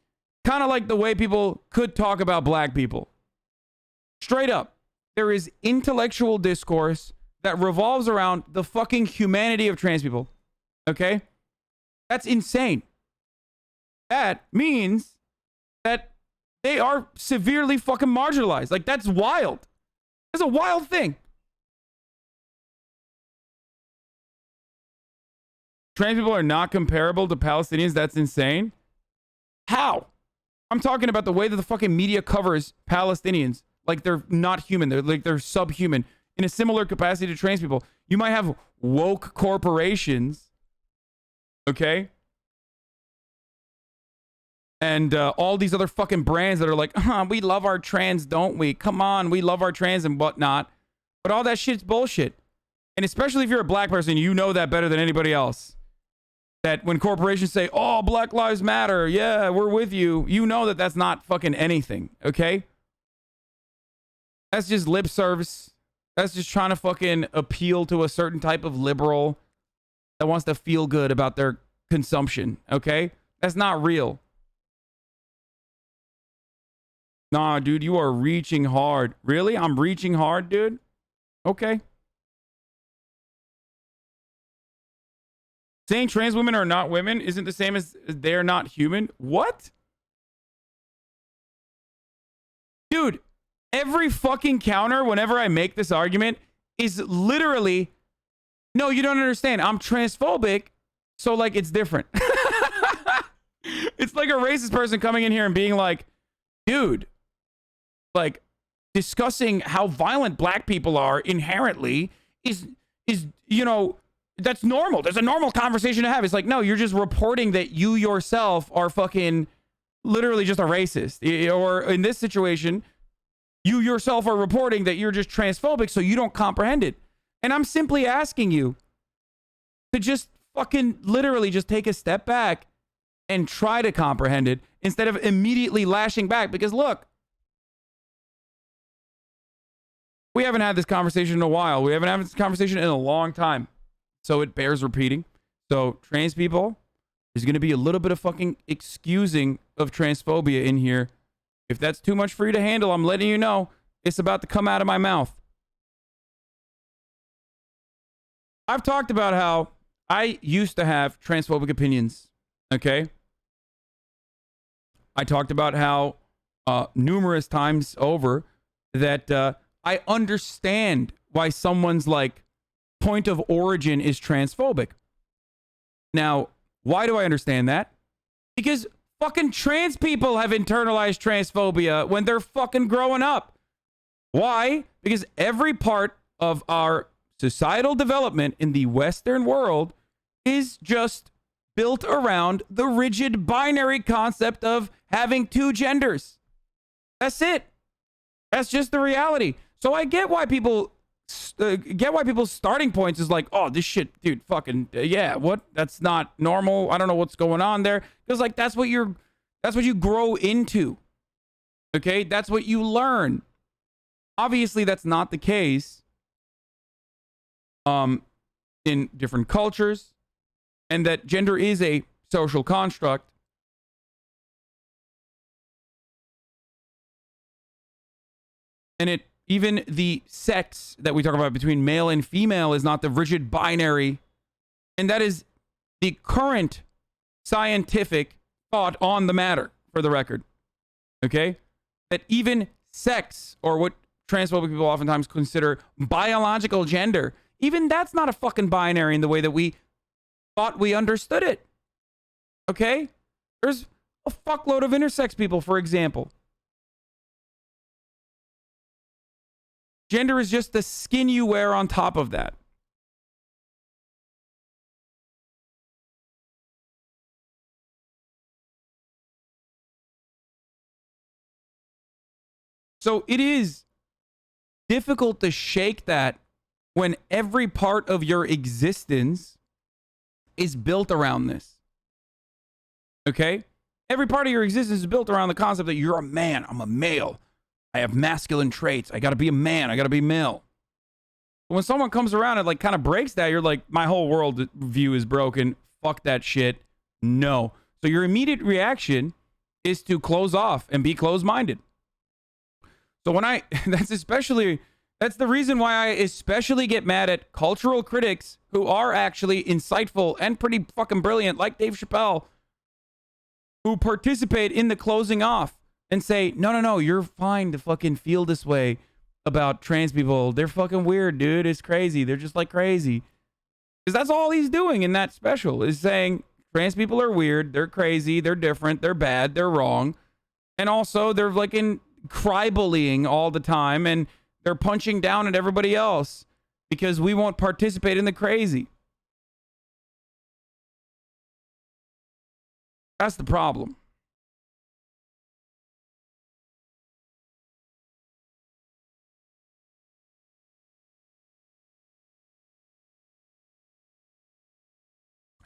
kind of like the way people could talk about black people. Straight up, there is intellectual discourse that revolves around the fucking humanity of trans people, okay? That's insane. That means that they are severely fucking marginalized. Like, that's wild. That's a wild thing. Trans people are not comparable to Palestinians. That's insane. How? I'm talking about the way that the fucking media covers Palestinians. Like they're not human. They're subhuman in a similar capacity to trans people. You might have woke corporations, okay? And all these other fucking brands that are like, we love our trans, don't we? Come on, we love our trans and whatnot. But all that shit's bullshit. And especially if you're a black person, you know that better than anybody else. That when corporations say, oh, Black Lives Matter, yeah, we're with you, you know that that's not fucking anything, okay? That's just lip service. That's just trying to fucking appeal to a certain type of liberal that wants to feel good about their consumption, okay? That's not real. Nah, dude, you are reaching hard. Really? I'm reaching hard, dude? Okay. Saying trans women are not women isn't the same as they're not human. What? Dude, every fucking counter whenever I make this argument is literally, no, you don't understand. I'm transphobic, so like it's different. It's like a racist person coming in here and being like, dude, like discussing how violent black people are inherently is you know, that's normal. There's a normal conversation to have. It's like, no, you're just reporting that you yourself are fucking literally just a racist. Or in this situation, you yourself are reporting that you're just transphobic, so you don't comprehend it. And I'm simply asking you to just fucking literally just take a step back and try to comprehend it instead of immediately lashing back. Because look, we haven't had this conversation in a while. We haven't had this conversation in a long time. So it bears repeating. So trans people, there's going to be a little bit of fucking excusing of transphobia in here. If that's too much for you to handle, I'm letting you know it's about to come out of my mouth. I've talked about how I used to have transphobic opinions. Okay? I talked about how numerous times over that I understand why someone's like point of origin is transphobic. Now, why do I understand that? Because fucking trans people have internalized transphobia when they're fucking growing up. Why? Because every part of our societal development in the Western world is just built around the rigid binary concept of having two genders. That's it. That's just the reality. So I get why people's starting points is like, oh, this shit, dude, fucking yeah, what? That's not normal. I don't know what's going on there. Because like that's what you grow into. Okay, that's what you learn. Obviously, that's not the case. In different cultures, and that gender is a social construct. And even the sex that we talk about between male and female is not the rigid binary. And that is the current scientific thought on the matter, for the record. Okay? That even sex, or what transphobic people oftentimes consider biological gender, even that's not a fucking binary in the way that we thought we understood it. Okay? There's a fuckload of intersex people, for example. Gender is just the skin you wear on top of that. So it is difficult to shake that when every part of your existence is built around this. Okay? Every part of your existence is built around the concept that you're a man. I'm a male. I have masculine traits. I got to be a man. I got to be male. When someone comes around and like kind of breaks that, you're like, my whole world view is broken. Fuck that shit. No. So your immediate reaction is to close off and be closed-minded. So when that's the reason why I especially get mad at cultural critics who are actually insightful and pretty fucking brilliant, like Dave Chappelle, who participate in the closing off and say, no, you're fine to fucking feel this way about trans people. They're fucking weird, dude. It's crazy. They're just like crazy. Because that's all he's doing in that special, is saying trans people are weird. They're crazy. They're different. They're bad. They're wrong. And also they're like in cry bullying all the time. And they're punching down at everybody else because we won't participate in the crazy. That's the problem.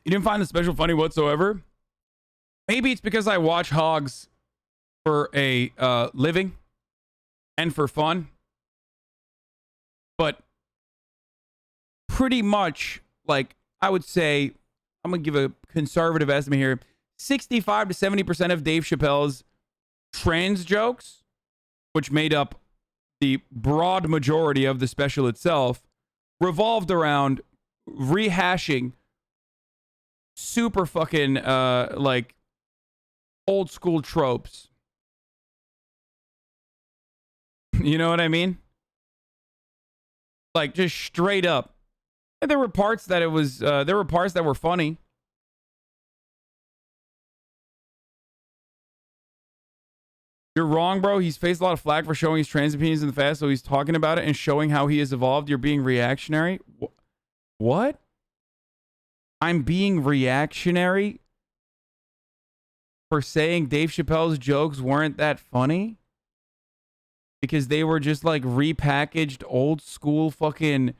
You didn't find the special funny whatsoever? Maybe it's because I watch hogs for a living and for fun. But pretty much, like, I would say, I'm going to give a conservative estimate here, 65 to 70% of Dave Chappelle's trans jokes, which made up the broad majority of the special itself, revolved around rehashing super fucking like old school tropes. You know what I mean? Like just straight up. And there were parts that were funny. You're wrong, bro. He's faced a lot of flack for showing his trans opinions in the past, so he's talking about it and showing how he has evolved. You're being reactionary. What? I'm being reactionary for saying Dave Chappelle's jokes weren't that funny? Because they were just like repackaged old school fucking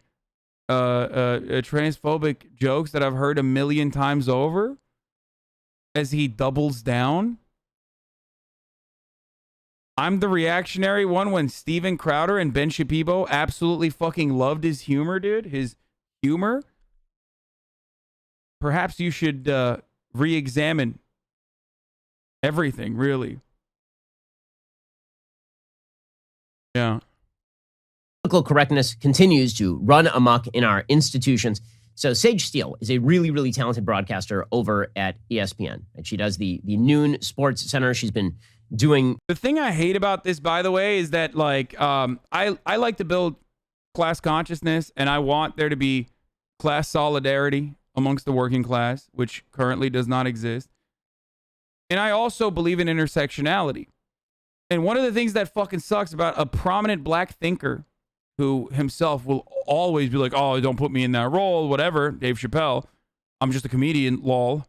transphobic jokes that I've heard a million times over as he doubles down. I'm the reactionary one when Steven Crowder and Ben Shapiro absolutely fucking loved his humor, dude. His humor. Perhaps you should re-examine everything, really. Yeah. Political correctness continues to run amok in our institutions. So Sage Steele is a really, really talented broadcaster over at ESPN. And she does the noon sports center. She's been doing... The thing I hate about this, by the way, is that like I like to build class consciousness, and I want there to be class solidarity amongst the working class, which currently does not exist. And I also believe in intersectionality. And one of the things that fucking sucks about a prominent black thinker who himself will always be like, oh, don't put me in that role, whatever, Dave Chappelle, I'm just a comedian, lol.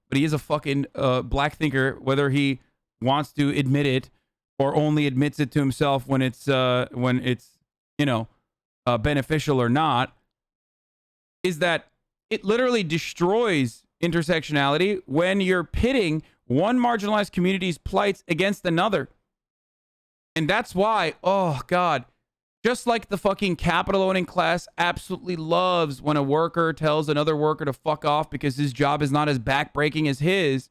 But he is a fucking black thinker, whether he wants to admit it or only admits it to himself when it's beneficial or not, is that it literally destroys intersectionality when you're pitting one marginalized community's plights against another. And that's why, oh God, just like the fucking capital owning class absolutely loves when a worker tells another worker to fuck off because his job is not as backbreaking as his,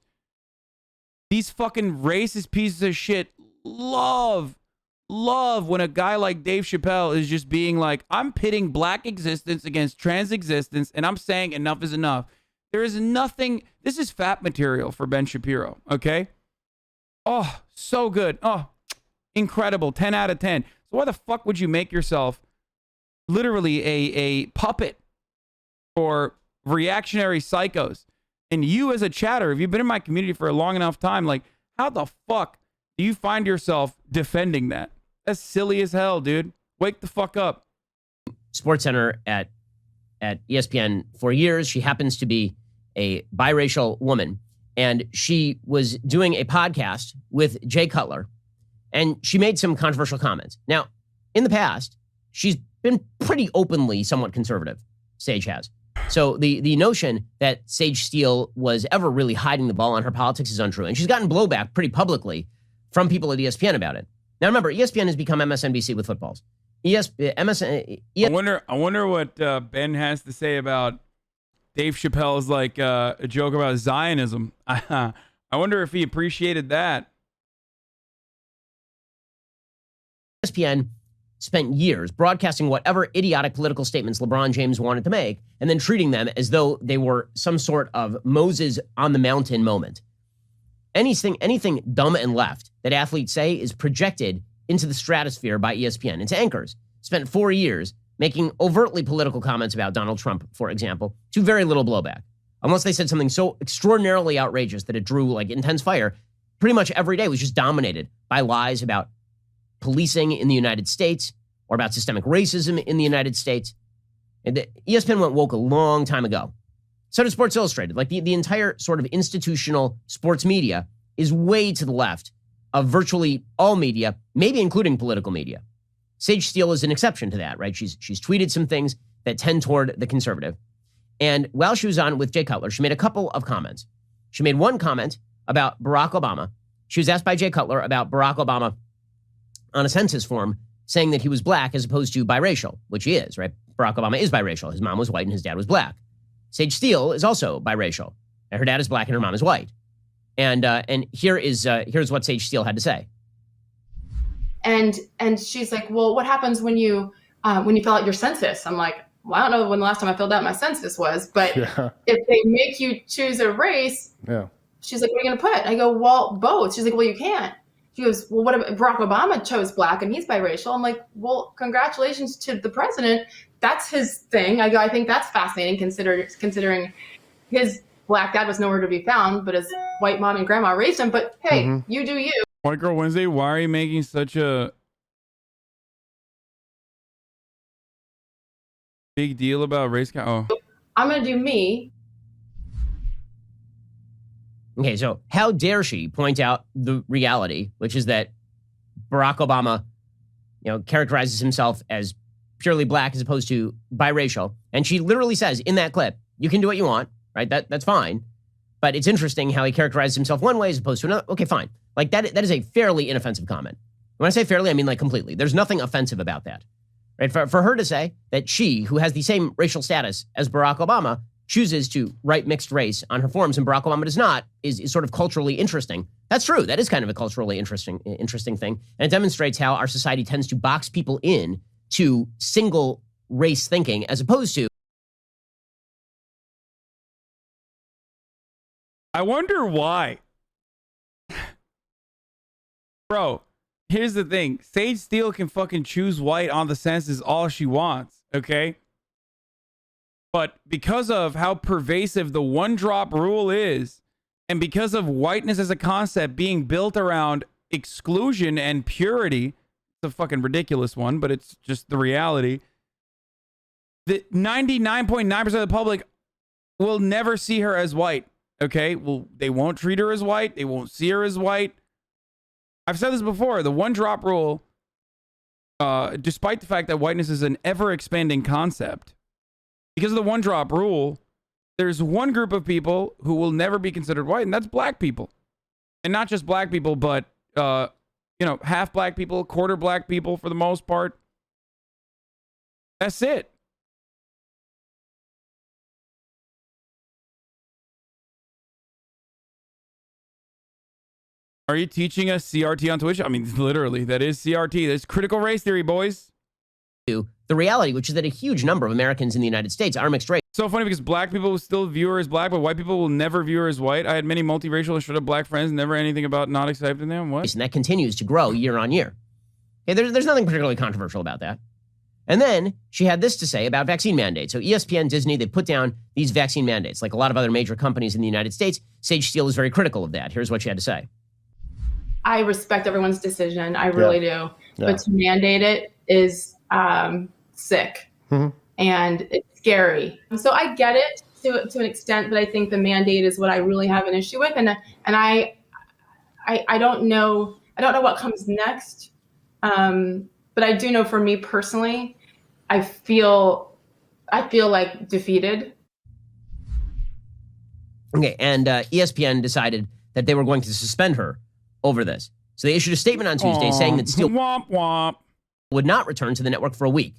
these fucking racist pieces of shit love when a guy like Dave Chappelle is just being like, I'm pitting black existence against trans existence, and I'm saying enough is enough. There is nothing. This is fat material for Ben Shapiro, okay? Oh, so good. Oh, incredible. 10 out of 10. So why the fuck would you make yourself literally a puppet for reactionary psychos? And you as a chatter, if you've been in my community for a long enough time, like, how the fuck do you find yourself defending that? That's silly as hell, dude. Wake the fuck up. Sports Center at ESPN for years. She happens to be a biracial woman, and she was doing a podcast with Jay Cutler, and she made some controversial comments. Now, in the past, she's been pretty openly somewhat conservative, Sage has, So the notion that Sage Steele was ever really hiding the ball on her politics is untrue. And she's gotten blowback pretty publicly from people at ESPN about it. Now, remember, ESPN has become MSNBC with footballs. I wonder what Ben has to say about Dave Chappelle's a joke about Zionism. I wonder if he appreciated that. ESPN spent years broadcasting whatever idiotic political statements LeBron James wanted to make and then treating them as though they were some sort of Moses on the mountain moment. Anything dumb and left that athletes say is projected into the stratosphere by ESPN, its anchors. Spent 4 years making overtly political comments about Donald Trump, for example, to very little blowback. Unless they said something so extraordinarily outrageous that it drew intense fire, pretty much every day was just dominated by lies about policing in the United States or about systemic racism in the United States. And ESPN went woke a long time ago. So did Sports Illustrated. The entire sort of institutional sports media is way to the left of virtually all media, maybe including political media. Sage Steele is an exception to that, right? She's tweeted some things that tend toward the conservative. And while she was on with Jay Cutler, she made a couple of comments. She made one comment about Barack Obama. She was asked by Jay Cutler about Barack Obama on a census form saying that he was black as opposed to biracial, which he is, right? Barack Obama is biracial. His mom was white and his dad was black. Sage Steele is also biracial. Her dad is black and her mom is white. And here's what Sage Steele had to say. And she's like, well, what happens when you fill out your census? I'm like, well, I don't know when the last time I filled out my census was, but if they make you choose a race, she's like, what are you going to put? I go, well, both. She's like, well, you can't. She goes, well, what if Barack Obama chose black and he's biracial? I'm like, well, congratulations to the president. That's his thing. I go, I think that's fascinating considering his black dad was nowhere to be found, but his white mom and grandma raised him. But hey, you do you. White Girl Wednesday, why are you making such a big deal about race? I'm going to do me. Okay, so how dare she point out the reality, which is that Barack Obama, characterizes himself as purely black as opposed to biracial. And she literally says in that clip, you can do what you want, right? That's fine. But it's interesting how he characterizes himself one way as opposed to another. Okay, fine. That is a fairly inoffensive comment. When I say fairly, I mean completely. There's nothing offensive about that. Right? For her to say that she, who has the same racial status as Barack Obama, chooses to write mixed race on her forms and Barack Obama does not is sort of culturally interesting. That's true. That is kind of a culturally interesting thing. And it demonstrates how our society tends to box people in to single race thinking as opposed to. I wonder why. Bro, here's the thing. Sage Steele can fucking choose white on the census all she wants, okay? But because of how pervasive the one-drop rule is, and because of whiteness as a concept being built around exclusion and purity, it's a fucking ridiculous one, but it's just the reality, that 99.9% of the public will never see her as white, okay? Well, they won't treat her as white. They won't see her as white. I've said this before. The one-drop rule, despite the fact that whiteness is an ever-expanding concept, because of the one-drop rule, there's one group of people who will never be considered white, and that's black people. And not just black people, but, half black people, quarter black people for the most part. That's it. Are you teaching us CRT on Twitch? I mean, literally, that is CRT. That's critical race theory, boys. The reality, which is that a huge number of Americans in the United States are mixed race. So funny because black people will still view her as black, but white people will never view her as white. I had many multiracial and straight up black friends, never anything about not accepting them. What? And that continues to grow year on year. Okay, there's nothing particularly controversial about that. And then she had this to say about vaccine mandates. So ESPN, Disney, they put down these vaccine mandates. Like a lot of other major companies in the United States, Sage Steele is very critical of that. Here's what she had to say. I respect everyone's decision. I really do. Yeah. But to mandate it is sick. And it's scary. So I get it to an extent, but I think the mandate is what I really have an issue with. And I don't know what comes next. But I do know for me personally, I feel like defeated. Okay, and ESPN decided that they were going to suspend her over this. So they issued a statement on Tuesday saying that Steele womp womp would not return to the network for a week,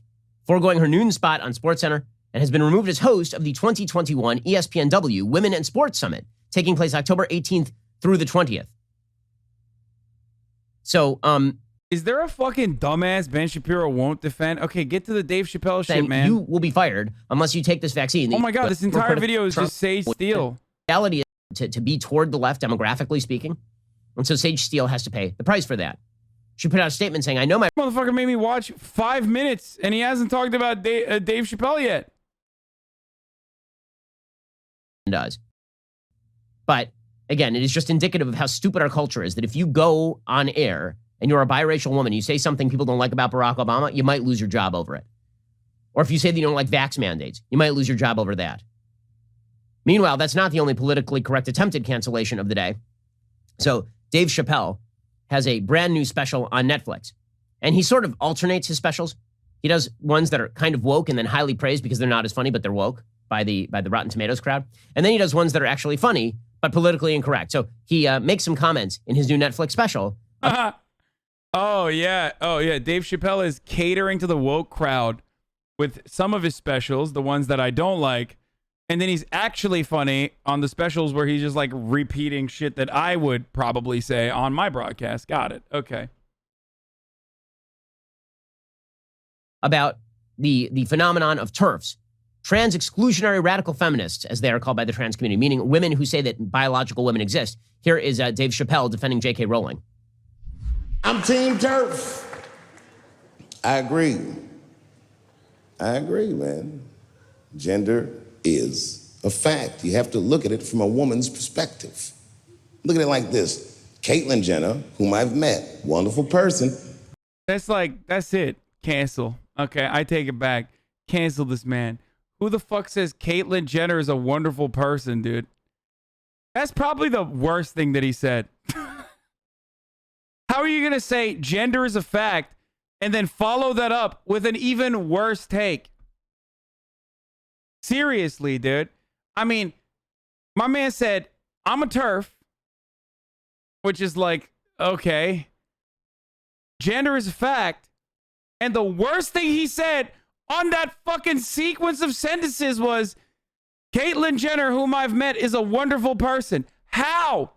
foregoing her noon spot on SportsCenter, and has been removed as host of the 2021 ESPNW Women and Sports Summit, taking place October 18th through the 20th. So, is there a fucking dumbass Ben Shapiro won't defend? Okay, get to the Dave Chappelle shit, man. You will be fired unless you take this vaccine. Oh my God, this entire video is just Sage Steele. Reality is to be toward the left, demographically speaking. And so Sage Steele has to pay the price for that. She put out a statement saying, I know my motherfucker made me watch 5 minutes and he hasn't talked about Dave Chappelle yet. Does. But again, it is just indicative of how stupid our culture is that if you go on air and you're a biracial woman, you say something people don't like about Barack Obama, you might lose your job over it. Or if you say that you don't like vax mandates, you might lose your job over that. Meanwhile, that's not the only politically correct attempted cancellation of the day. So Dave Chappelle has a brand new special on Netflix. And he sort of alternates his specials. He does ones that are kind of woke and then highly praised because they're not as funny, but they're woke by the Rotten Tomatoes crowd. And then he does ones that are actually funny, but politically incorrect. So he makes some comments in his new Netflix special. Oh, yeah. Dave Chappelle is catering to the woke crowd with some of his specials, the ones that I don't like. And then he's actually funny on the specials where he's just like repeating shit that I would probably say on my broadcast. Got it. Okay. About the phenomenon of TERFs, trans exclusionary radical feminists, as they are called by the trans community, meaning women who say that biological women exist. Here is Dave Chappelle defending J.K. Rowling. I'm Team TERF. I agree, man. Gender is a fact. You have to look at it from a woman's perspective. Look at it like this. Caitlyn Jenner, whom I've met, wonderful person. That's it. Cancel. Okay, I take it back. Cancel this man. Who the fuck says Caitlyn Jenner is a wonderful person, dude? That's probably the worst thing that he said. How are you going to say gender is a fact and then follow that up with an even worse take? Seriously, dude. I mean, my man said, I'm a TERF, which is like, okay. Gender is a fact. And the worst thing he said on that fucking sequence of sentences was, Caitlyn Jenner, whom I've met, is a wonderful person. How?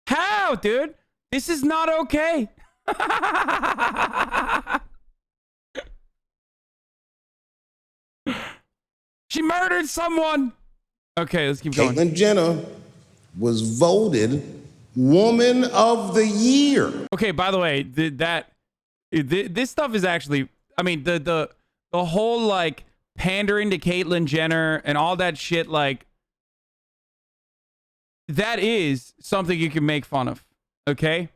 How, dude? This is not okay. She murdered someone. Okay, let's keep going. Caitlyn Jenner was voted Woman of the Year. Okay, by the way, this stuff is actually, I mean, the whole like pandering to Caitlyn Jenner and all that shit, like that is something you can make fun of. Okay,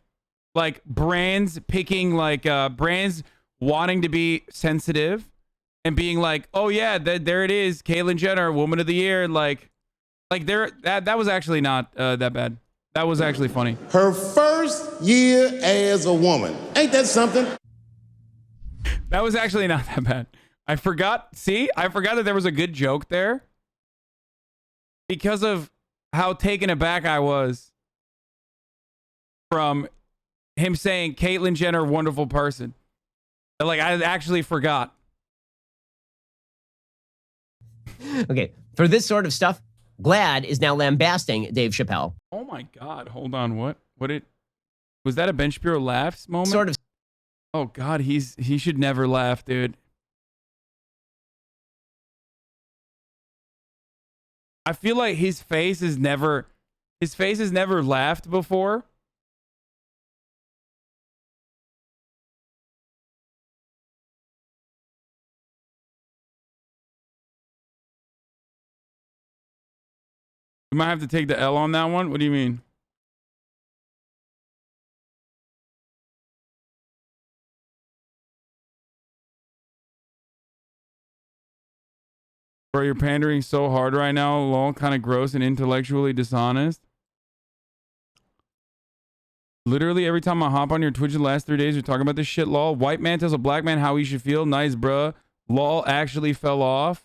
like brands picking like brands wanting to be sensitive and being like, oh yeah, there it is, Caitlyn Jenner, Woman of the Year, like there that was actually not that bad. That was actually funny. Her first year as a woman. Ain't that something? That was actually not that bad. I forgot that there was a good joke there because of how taken aback I was from him saying Caitlyn Jenner, wonderful person. Like, I actually forgot. Okay, for this sort of stuff, GLAAD is now lambasting Dave Chappelle. Oh my God, hold on, what was that a Ben Shapiro laughs moment? Sort of. Oh God, he should never laugh, dude. I feel like his face has never laughed before. You might have to take the L on that one. What do you mean? Bro, you're pandering so hard right now. Lol, kind of gross and intellectually dishonest. Literally every time I hop on your Twitch in the last 3 days, you're talking about this shit, lol. White man tells a black man how he should feel. Nice, bruh. Lol actually fell off.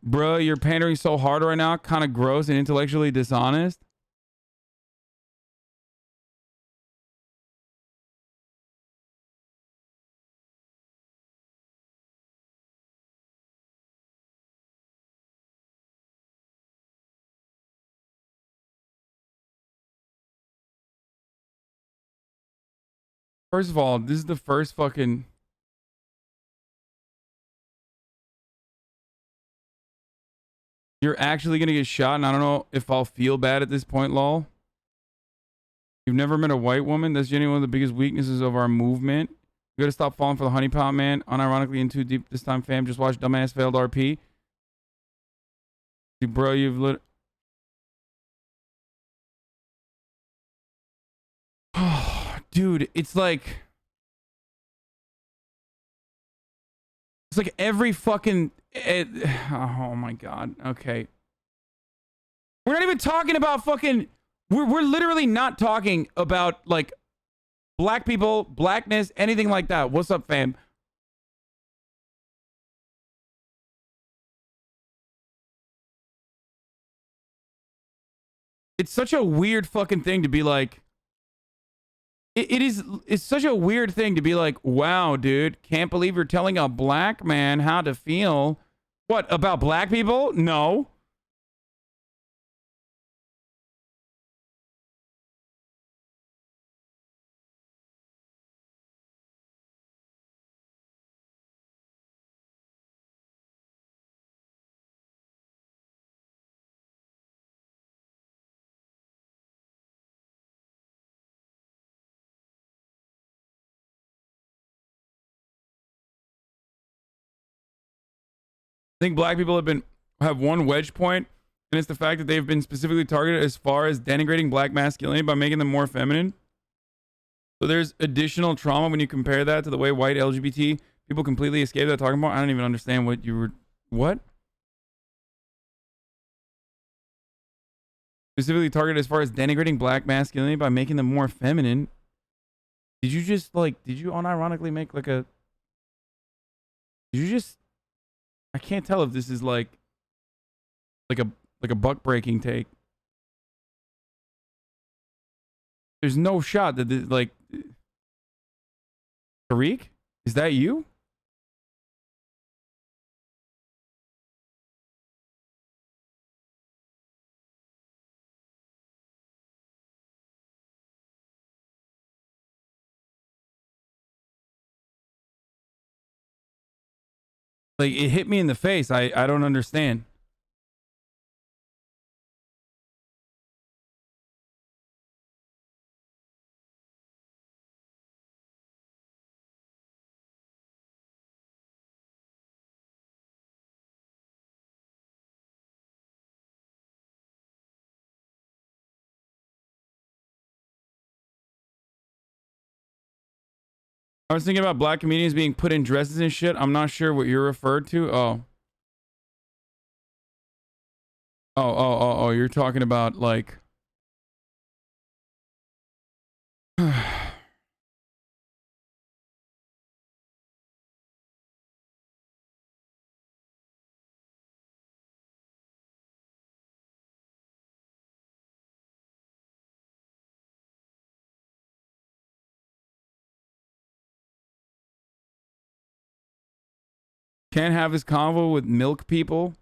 Bruh, you're pandering so hard right now. Kind of gross and intellectually dishonest. First of all, this is the first fucking... You're actually gonna get shot, and I don't know if I'll feel bad at this point, lol. You've never met a white woman? That's genuinely one of the biggest weaknesses of our movement. You gotta stop falling for the honeypot man. Unironically in too deep this time, fam. Just watch dumbass failed RP. Bro, you've lit... Oh, dude, it's like... It's like every fucking... oh my god. Okay. We're not even talking about fucking... We're literally not talking about, like, black people, blackness, anything like that. What's up, fam? It's such a weird fucking thing to be like... It's such a weird thing to be like, wow, dude, can't believe you're telling a black man how to feel. What, about black people? No. I think black people have one wedge point, and it's the fact that they've been specifically targeted as far as denigrating black masculinity by making them more feminine. So there's additional trauma when you compare that to the way white LGBT people completely escape that talking about. I don't even understand what you were... What? Specifically targeted as far as denigrating black masculinity by making them more feminine. Did you just, like... Did you unironically make, like, a... Did you just... I can't tell if this is like a buck breaking take. There's no shot that this, like, Tariq, is that you? Like, it hit me in the face. I don't understand. I was thinking about black comedians being put in dresses and shit. I'm not sure what you're referred to. Oh, you're talking about, like... Can't have this convo with milk people.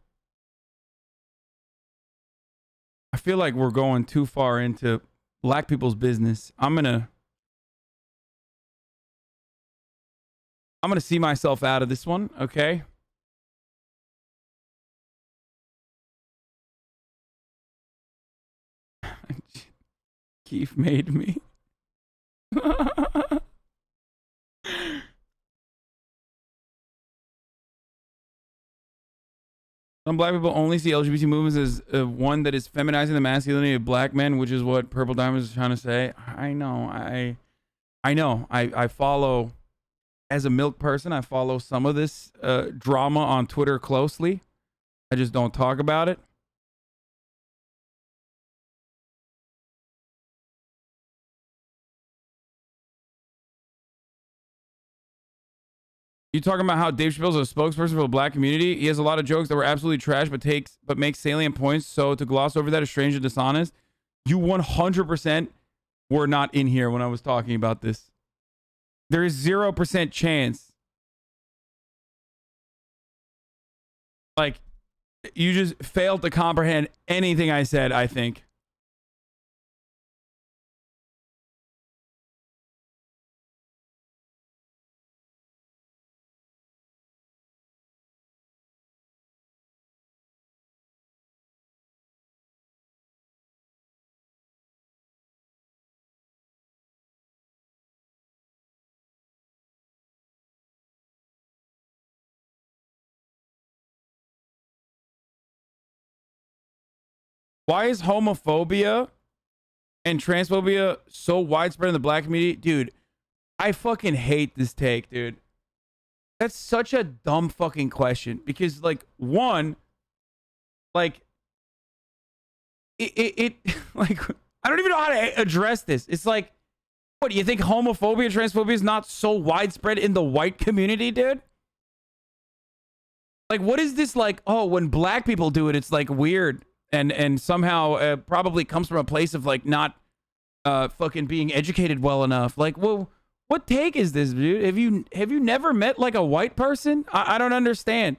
I feel like we're going too far into black people's business. I'm gonna see myself out of this one, okay? Keith made me. Some black people only see LGBT movements as one that is feminizing the masculinity of black men, which is what Purple Diamond is trying to say. I know. I follow, as a milk person, I follow some of this drama on Twitter closely. I just don't talk about it. You talking about how Dave Chappelle's a spokesperson for the black community? He has a lot of jokes that were absolutely trash, but makes salient points. So to gloss over that is strange and dishonest. You 100% were not in here when I was talking about this. There is 0% chance. Like, you just failed to comprehend anything I said, I think. Why is homophobia and transphobia so widespread in the black community? Dude, I fucking hate this take, dude. That's such a dumb fucking question. Because, like, one, like, it like, I don't even know how to address this. It's like, what, do you think homophobia, transphobia is not so widespread in the white community, dude? Like, what is this, like, oh, when black people do it, it's, like, weird. And somehow probably comes from a place of, like, not fucking being educated well enough. Like, well, what take is this, dude? Have you never met, like, a white person? I don't understand.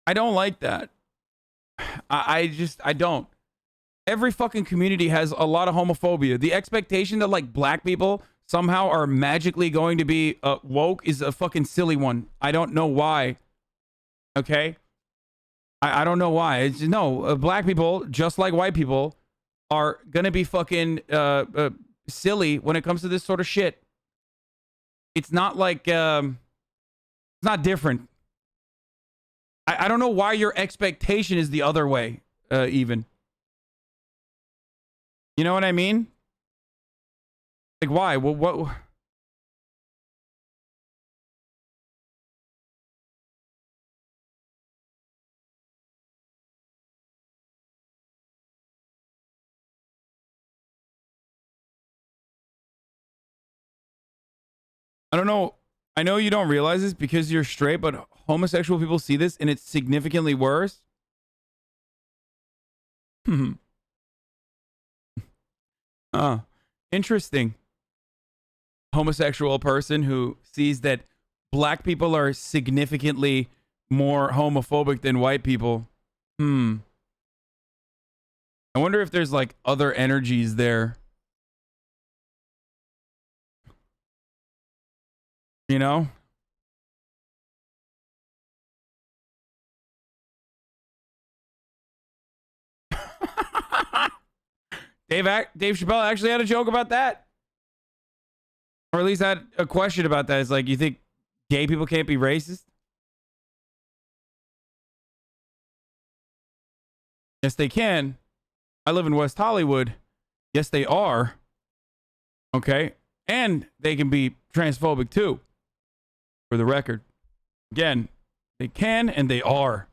I don't like that. I don't. Every fucking community has a lot of homophobia. The expectation that, like, black people somehow are magically going to be woke is a fucking silly one. I don't know why. Okay? I don't know why. It's, no, black people, just like white people, are gonna be fucking silly when it comes to this sort of shit. It's not like, it's not different. I don't know why your expectation is the other way, even. You know what I mean? Like, why? Well, what? I don't know. I know you don't realize this because you're straight, but homosexual people see this and it's significantly worse. Interesting. Homosexual person who sees that black people are significantly more homophobic than white people. I wonder if there's, like, other energies there. You know? Dave Chappelle actually had a joke about that. Or at least had a question about that. It's like, you think gay people can't be racist? Yes, they can. I live in West Hollywood. Yes, they are. Okay. And they can be transphobic too. For the record. Again, they can and they are.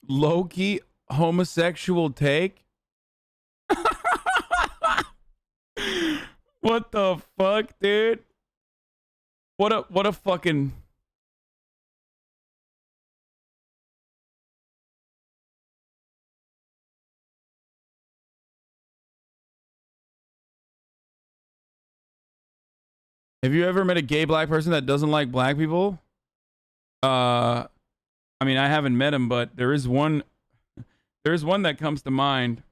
Low-key homosexual take? What the fuck, dude? What a fucking... Have you ever met a gay black person that doesn't like black people? I mean, I haven't met him, but there is one that comes to mind.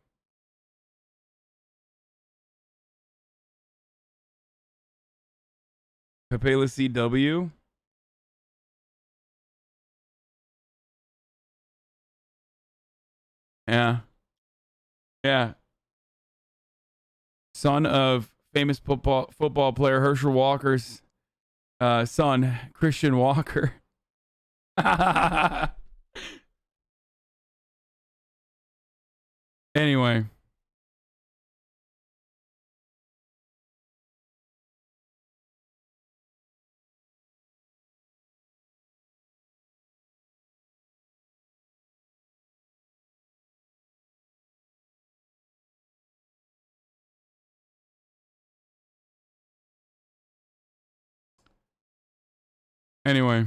Pepela CW. Yeah. Yeah. son of famous football player Herschel Walker's son, Christian Walker. Anyway. Anyway.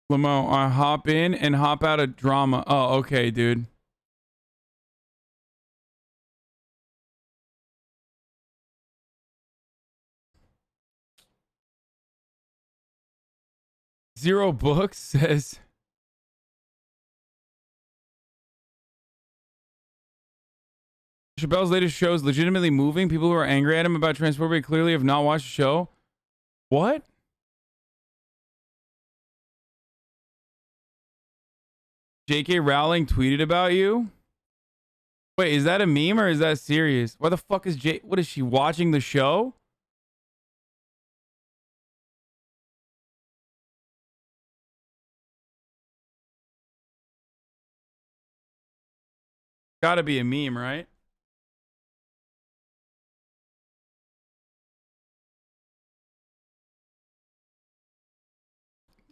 Lamo, I hop in and hop out of drama. Oh, okay, dude. Zero Books says Chappelle's latest show is legitimately moving. People who are angry at him about transphobia clearly have not watched the show. What? J.K. Rowling tweeted about you? Wait, is that a meme or is that serious? Why the fuck is what is she watching the show? Gotta be a meme, right?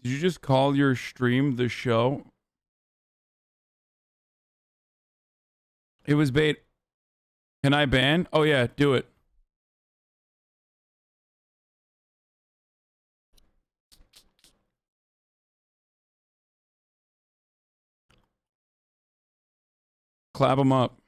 Did you just call your stream the show? It was bait. Can I ban? Oh yeah, do it. Clap them up.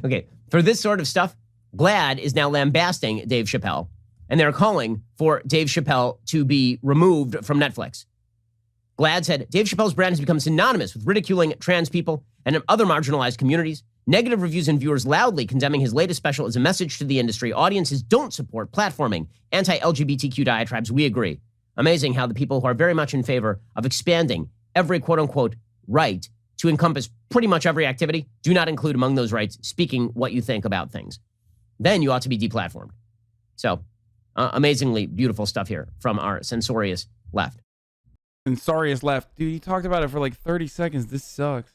Okay, for this sort of stuff, GLAAD is now lambasting Dave Chappelle, and they're calling for Dave Chappelle to be removed from Netflix. GLAAD said, Dave Chappelle's brand has become synonymous with ridiculing trans people and other marginalized communities. Negative reviews and viewers loudly condemning his latest special is a message to the industry. Audiences don't support platforming anti-LGBTQ diatribes. We agree. Amazing how the people who are very much in favor of expanding every quote-unquote right to encompass pretty much every activity do not include among those rights speaking what you think about things. Then you ought to be deplatformed. So, amazingly beautiful stuff here from our censorious left. Censorious left. Dude, he talked about it for like 30 seconds. This sucks.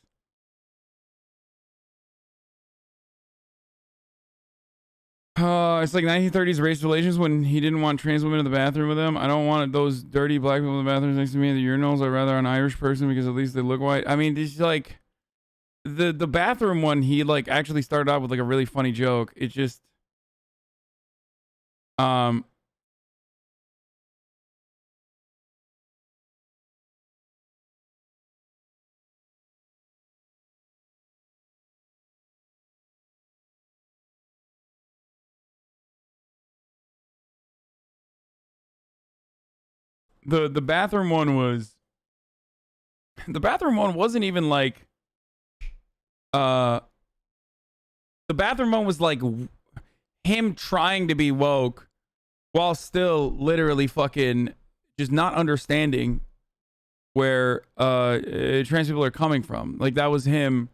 It's like 1930s race relations when he didn't want trans women in the bathroom with him. I don't want those dirty black people in the bathrooms next to me in the urinals. I'd rather an Irish person because at least they look white. I mean, it's like the bathroom one, he like actually started out with like a really funny joke. It just the bathroom one was the bathroom one wasn't even like the bathroom one was like him trying to be woke while still literally fucking just not understanding where trans people are coming from. Like that was him,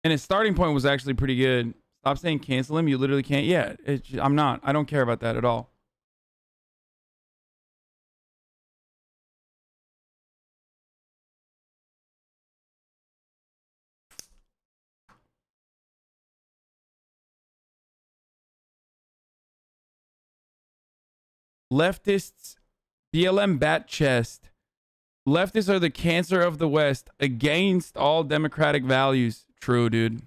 and his starting point was actually pretty good. Stop saying cancel him. You literally can't. Yeah, I don't care about that at all. Leftists, BLM bat chest. Leftists are the cancer of the West against all democratic values. True, dude.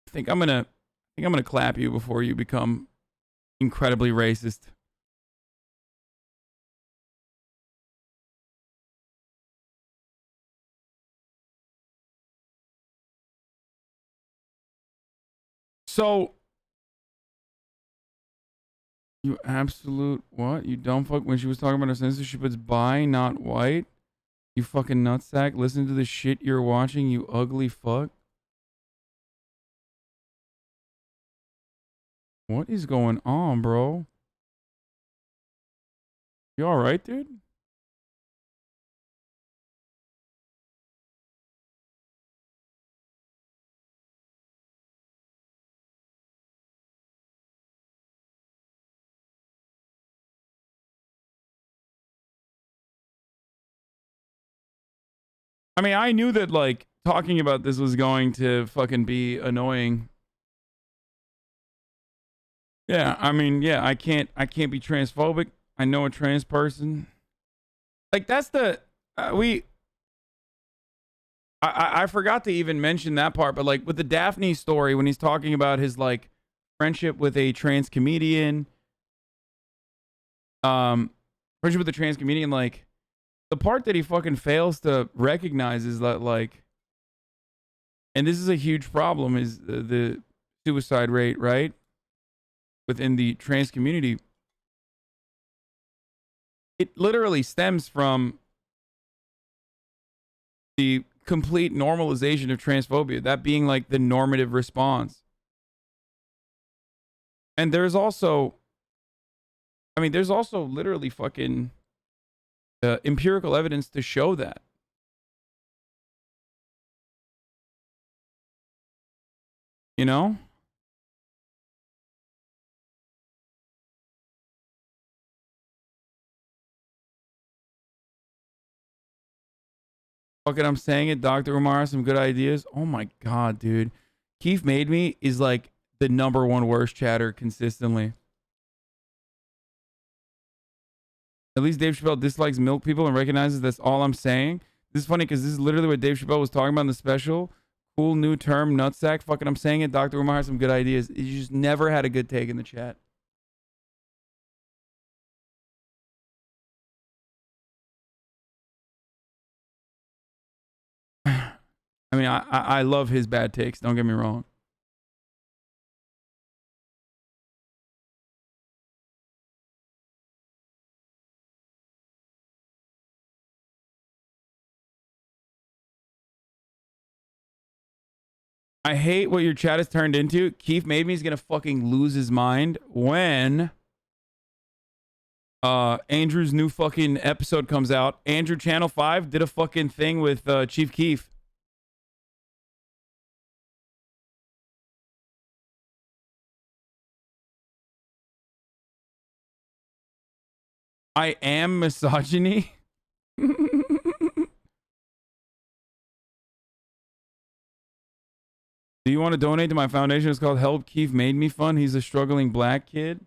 I think I'm gonna clap you before you become incredibly racist. So you absolute what? You dumb fuck. When she was talking about her censorship, it's bi, not white. You fucking nutsack. Listen to the shit you're watching, you ugly fuck. What is going on, bro? You alright, dude? I mean, I knew that like talking about this was going to fucking be annoying. Yeah, I mean, yeah, I can't be transphobic. I know a trans person. Like that's the I forgot to even mention that part, but like with the Daphne story when he's talking about his like friendship with a trans comedian, friendship with a trans comedian, like the part that he fucking fails to recognize is that like, and this is a huge problem, is the suicide rate, right? Within the trans community. It literally stems from the complete normalization of transphobia, that being like the normative response. And there's also, I mean, there's also literally fucking empirical evidence to show that. You know? Fuck it, I'm saying it. Dr. Umar, some good ideas. Oh my God, dude. Keith Made Me is like the #1 worst chatter consistently. At least Dave Chappelle dislikes milk people and recognizes that's all I'm saying. This is funny because this is literally what Dave Chappelle was talking about in the special. Cool new term, nutsack. Fucking, I'm saying it. Dr. Umar has some good ideas. You just never had a good take in the chat. I mean, I love his bad takes. Don't get me wrong. I hate what your chat has turned into. Keith Made Me is gonna fucking lose his mind when Andrew's new fucking episode comes out. Andrew Channel 5 did a fucking thing with Chief Keef. I am misogyny. Do you want to donate to my foundation? It's called Help Keith Made Me Fun. He's a struggling black kid.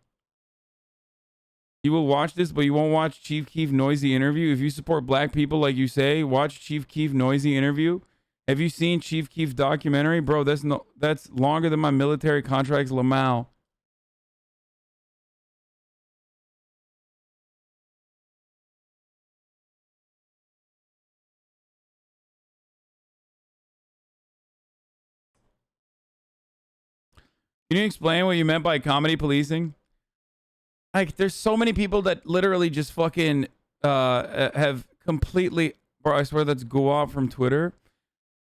You will watch this, but you won't watch Chief Keef Noisy Interview. If you support black people like you say, watch Chief Keef Noisy Interview. Have you seen Chief Keef documentary? Bro, that's longer than my military contracts, Lamau. Can you explain what you meant by comedy policing? Like, there's so many people that literally just fucking have completely... Bro, I swear that's Guap from Twitter.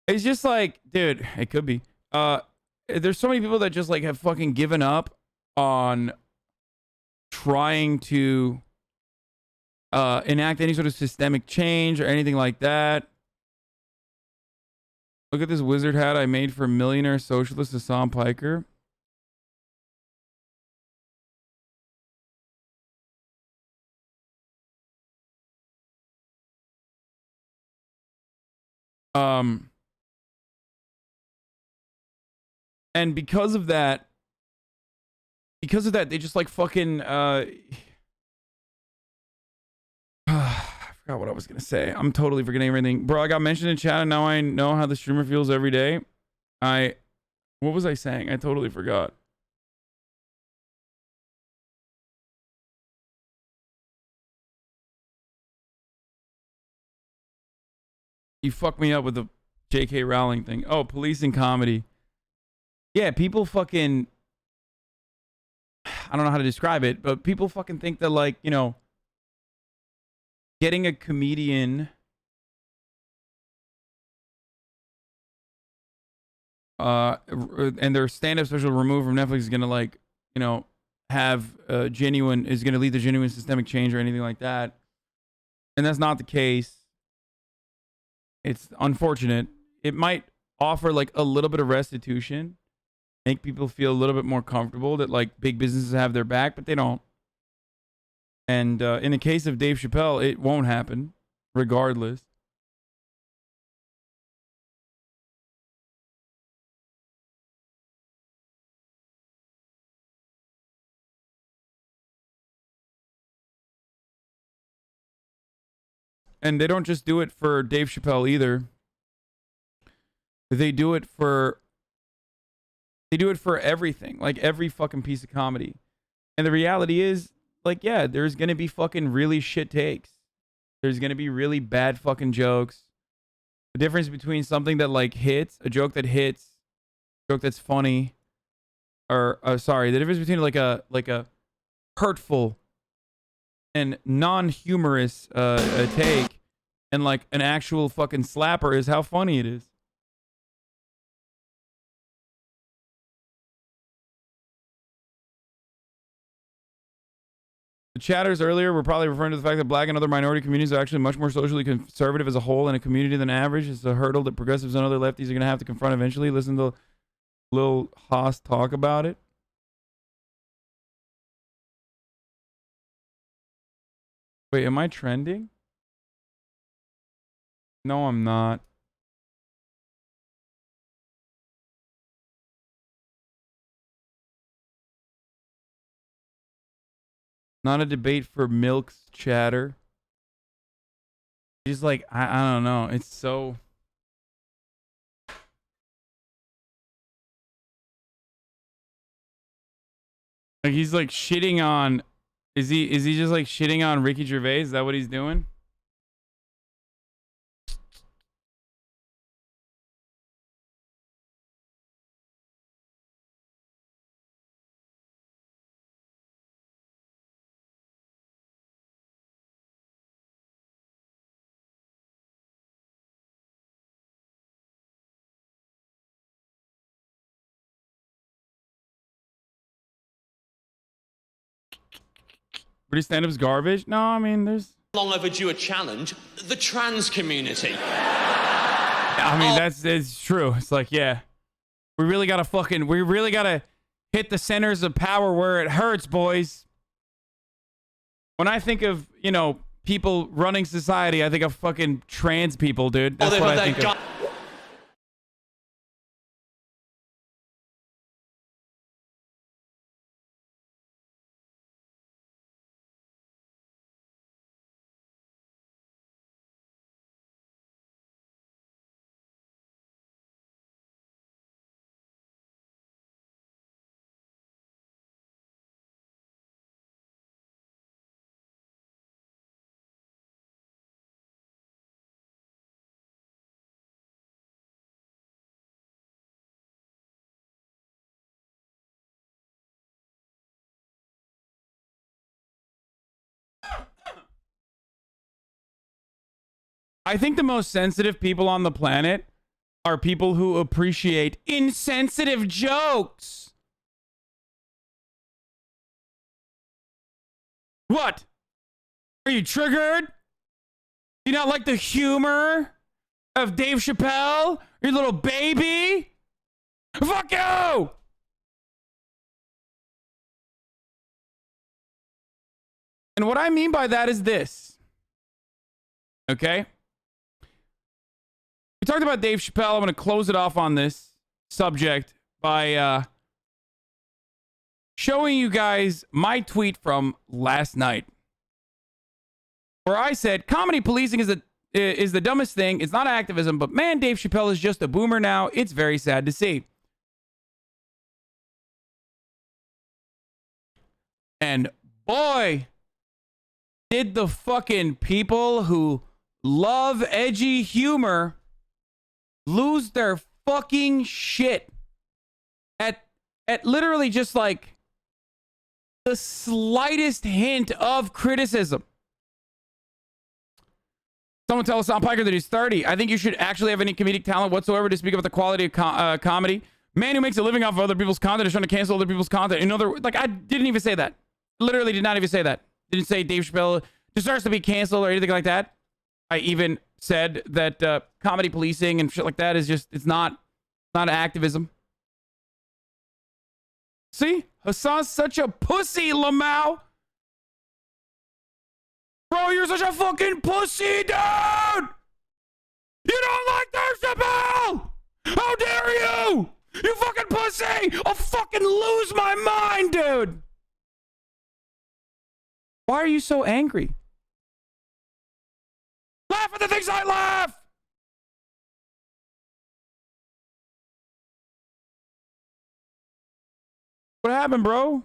It's just like, dude, it could be. There's so many people that just like have fucking given up on trying to enact any sort of systemic change or anything like that. Look at this wizard hat I made for millionaire socialist Hassan Piker. And because of that, they just like fucking, I forgot what I was gonna say. I'm totally forgetting everything. Bro, I got mentioned in chat and now I know how the streamer feels every day. What was I saying? I totally forgot. You fucked me up with the J.K. Rowling thing. Oh, policing comedy. Yeah, people fucking... I don't know how to describe it, but people fucking think that, like, you know, getting a comedian... and their stand-up special removed from Netflix is gonna, like, you know, have is gonna lead to genuine systemic change or anything like that. And that's not the case. It's unfortunate. It might offer like a little bit of restitution, make people feel a little bit more comfortable that like big businesses have their back, but they don't. And in the case of Dave Chappelle, it won't happen regardless. And they don't just do it for Dave Chappelle either. They do it for everything, like every fucking piece of comedy. And the reality is, like, yeah, there's gonna be fucking really shit takes. There's gonna be really bad fucking jokes. The difference between something that like hits, a joke that hits, a joke that's funny, or sorry, the difference between like a hurtful and non-humorous take and like an actual fucking slapper is how funny it is. The chatters earlier were probably referring to the fact that black and other minority communities are actually much more socially conservative as a whole in a community than average. It's a hurdle that progressives and other lefties are going to have to confront eventually. Listen to Lil Haas talk about it. Wait, am I trending? No, I'm not. Not a debate for Milk's chatter. He's like, I don't know. It's so... Like he's like shitting on... Is he just like shitting on Ricky Gervais? Is that what he's doing? But his stand-up's garbage? No, I mean, there's... Long overdue a challenge, the trans community. I mean, it's true. It's like, yeah. We really gotta hit the centers of power where it hurts, boys. When I think of, you know, people running society, I think of fucking trans people, dude. That's what I think of. I think the most sensitive people on the planet are people who appreciate insensitive jokes. What? Are you triggered? You not like the humor of Dave Chappelle? You little baby? Fuck you! And what I mean by that is this. Okay? We talked about Dave Chappelle. I'm going to close it off on this subject by showing you guys my tweet from last night, where I said comedy policing is the dumbest thing. It's not activism, but man, Dave Chappelle is just a boomer now. It's very sad to see. And boy, did the fucking people who love edgy humor lose their fucking shit at literally just like the slightest hint of criticism. Someone tell Hassan Piker that he's 30. I think you should actually have any comedic talent whatsoever to speak about the quality of comedy. Man who makes a living off of other people's content is trying to cancel other people's content. In other words, like, I didn't even say that. Literally did not even say that. Didn't say Dave Chappelle deserves to be canceled or anything like that. I even said that comedy policing and shit like that is just, it's not activism. See? Hassan's such a pussy, Lamau. Bro, you're such a fucking pussy, dude! You don't like Dave Chappelle! How dare you! You fucking pussy! I'll fucking lose my mind, dude! Why are you so angry? laugh at the things I laugh. What happened, bro?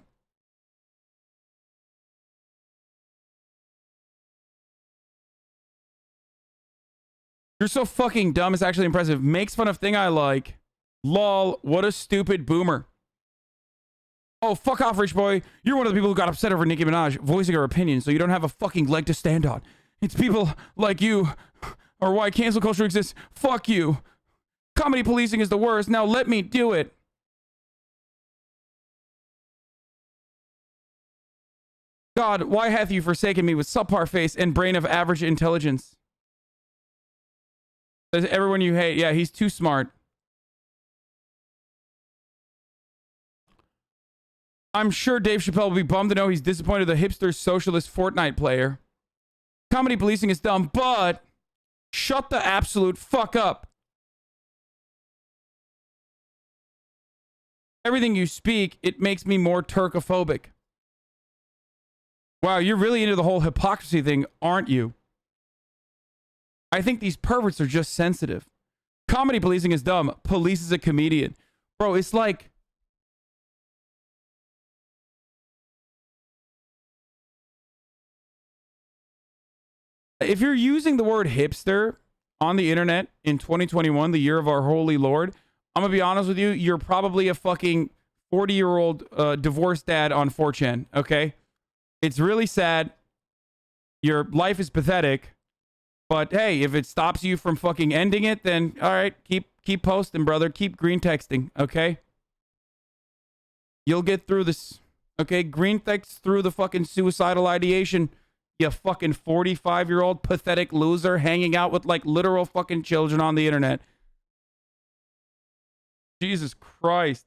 You're so fucking dumb. It's actually impressive. Makes fun of thing I like. Lol. What a stupid boomer. Oh, fuck off, rich boy. You're one of the people who got upset over Nicki Minaj voicing her opinion, so you don't have a fucking leg to stand on. It's people like you or why cancel culture exists. Fuck you. Comedy policing is the worst. Now let me do it. God, why hath you forsaken me with subpar face and brain of average intelligence? Says everyone you hate. Yeah, he's too smart. I'm sure Dave Chappelle will be bummed to know he's disappointed the hipster socialist Fortnite player. Comedy policing is dumb, but shut the absolute fuck up. Everything you speak, it makes me more Turkophobic. Wow, you're really into the whole hypocrisy thing, aren't you? I think these perverts are just sensitive. Comedy policing is dumb. Police is a comedian. Bro, it's like... if you're using the word hipster on the internet in 2021, the year of our holy Lord, I'm going to be honest with you, you're probably a fucking 40-year-old divorced dad on 4chan, okay? It's really sad. Your life is pathetic. But hey, if it stops you from fucking ending it, then all right, keep posting, brother. Keep green texting, okay? You'll get through this, okay? Green text through the fucking suicidal ideation. You fucking 45-year-old pathetic loser hanging out with like literal fucking children on the internet. Jesus Christ.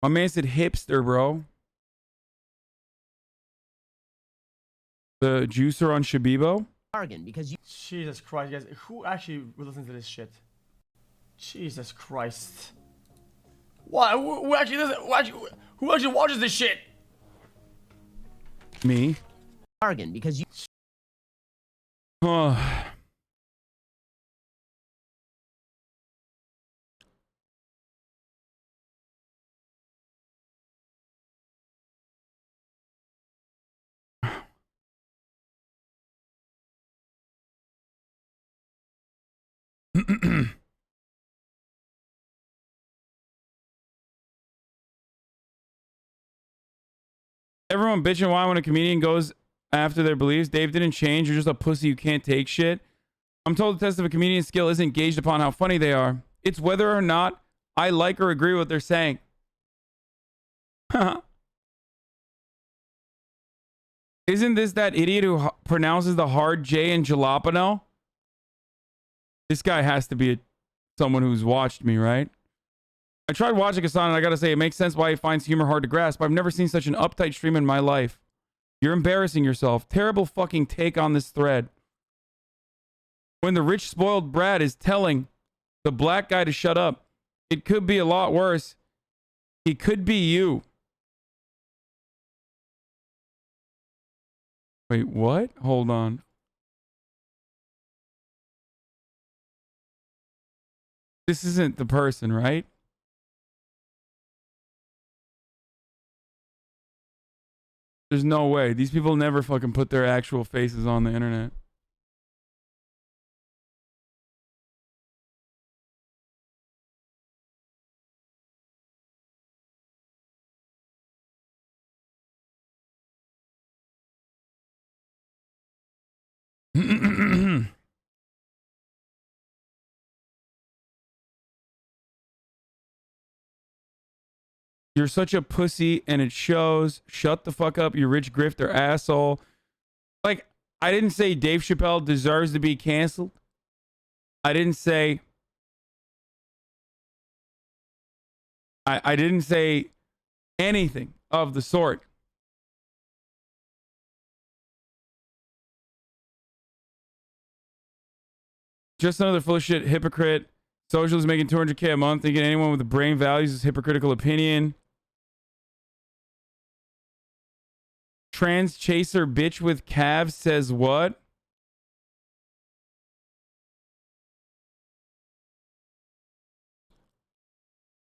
My man said hipster, bro. The juicer on Shabibo. Bargain, because you... Jesus Christ, guys. Who actually listens to this shit? Jesus Christ. Why? Who actually listens? Who actually watches this shit? Me. Bargain, because you... Everyone bitching why when a comedian goes after their beliefs. Dave didn't change. You're just a pussy who can't take shit. I'm told the test of a comedian's skill isn't gauged upon how funny they are. It's whether or not I like or agree with what they're saying. Isn't this that idiot who pronounces the hard J in jalapeno? This guy has to be someone who's watched me, right? I tried watching Hasan, and I gotta say, it makes sense why he finds humor hard to grasp. I've never seen such an uptight stream in my life. You're embarrassing yourself. Terrible fucking take on this thread. When the rich spoiled brat is telling the black guy to shut up, it could be a lot worse. He could be you. Wait, what? Hold on. This isn't the person, right? There's no way. These people never fucking put their actual faces on the internet. You're such a pussy and it shows. Shut the fuck up, you rich grifter asshole. Like, I didn't say Dave Chappelle deserves to be canceled. I didn't say... I didn't say anything of the sort. Just another full of shit hypocrite Socialists making 200K a month, thinking anyone with brain values is hypocritical opinion. Trans chaser bitch with calves says what?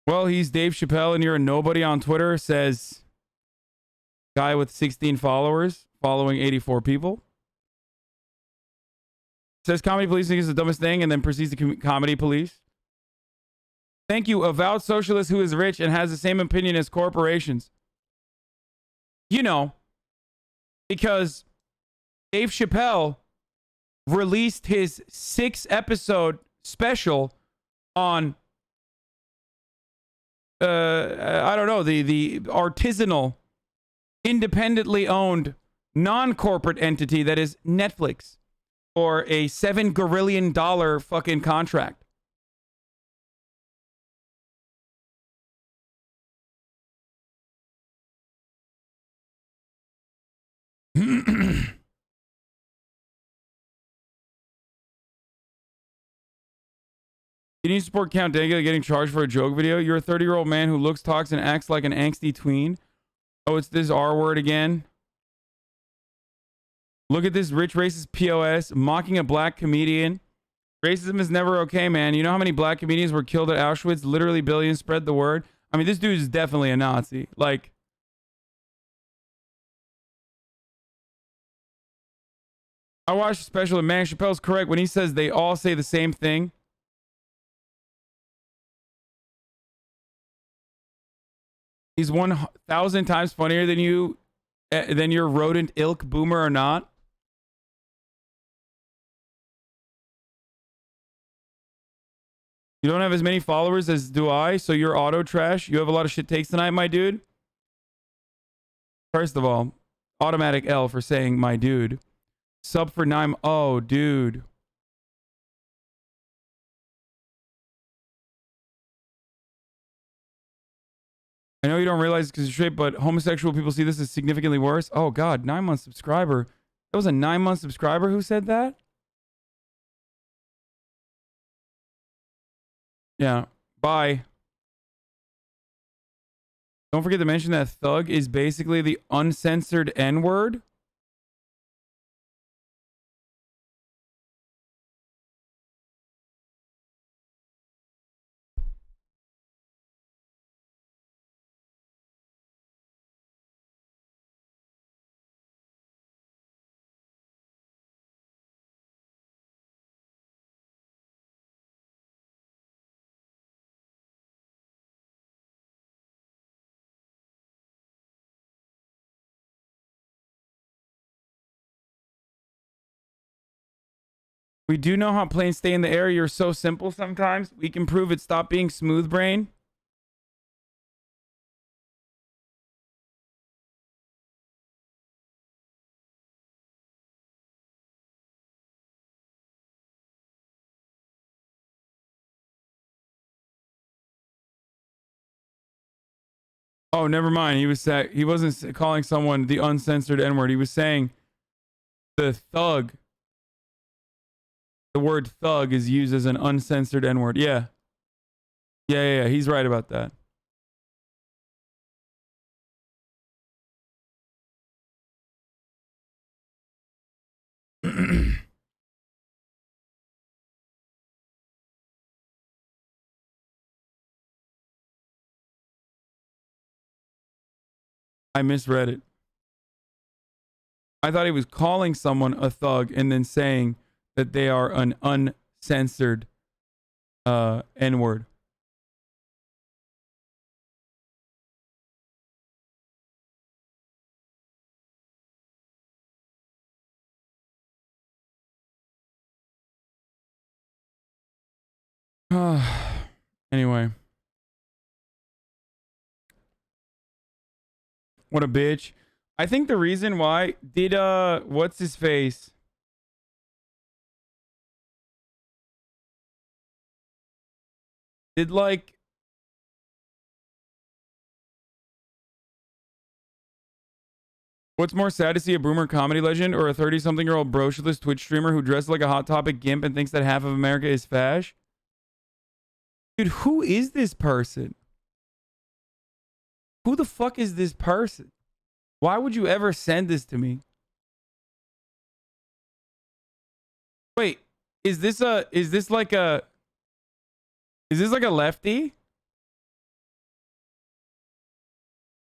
Well, he's Dave Chappelle and you're a nobody on Twitter, says guy with 16 followers, following 84 people. Says comedy policing is the dumbest thing and then proceeds to comedy police. Thank you, avowed socialist who is rich and has the same opinion as corporations. You know, because Dave Chappelle released his 6-episode special on, I don't know, the artisanal, independently owned, non-corporate entity that is Netflix, or a $7 gorillion fucking contract. You need to support Count Dankula getting charged for a joke video. You're a 30-year-old man who looks, talks, and acts like an angsty tween. Oh, it's this R word again. Look at this rich racist POS mocking a black comedian. Racism is never okay, man. You know how many black comedians were killed at Auschwitz? Literally billions. Spread the word. I mean, this dude is definitely a Nazi. Like, I watched the special and man, Chappelle's correct when he says they all say the same thing. He's 1,000 times funnier than you, than your rodent ilk, boomer or not. You don't have as many followers as do I, so you're auto trash. You have a lot of shit takes tonight, my dude. First of all, automatic L for saying my dude. Sub for 9. Oh, dude. I know you don't realize because you're straight, but homosexual people see this as significantly worse. Oh, God. 9-month subscriber. That was a 9-month subscriber who said that? Yeah. Bye. Don't forget to mention that thug is basically the uncensored N-word. We do know how planes stay in the air. You're so simple sometimes. We can prove it. Stop being smooth brain. Oh, never mind. He wasn't calling someone the uncensored N-word. He was saying the thug. The word thug is used as an uncensored N-word. Yeah. Yeah. He's right about that. I misread it. I thought he was calling someone a thug and then saying that they are an uncensored N-word. Anyway. What a bitch. I think the reason why did what's his face? Did like what's more sad to see a boomer comedy legend or a 30-something-year-old brocheless Twitch streamer who dresses like a Hot Topic gimp and thinks that half of America is fash? Dude, who is this person? Who the fuck is this person? Why would you ever send this to me? Wait, is this like a lefty?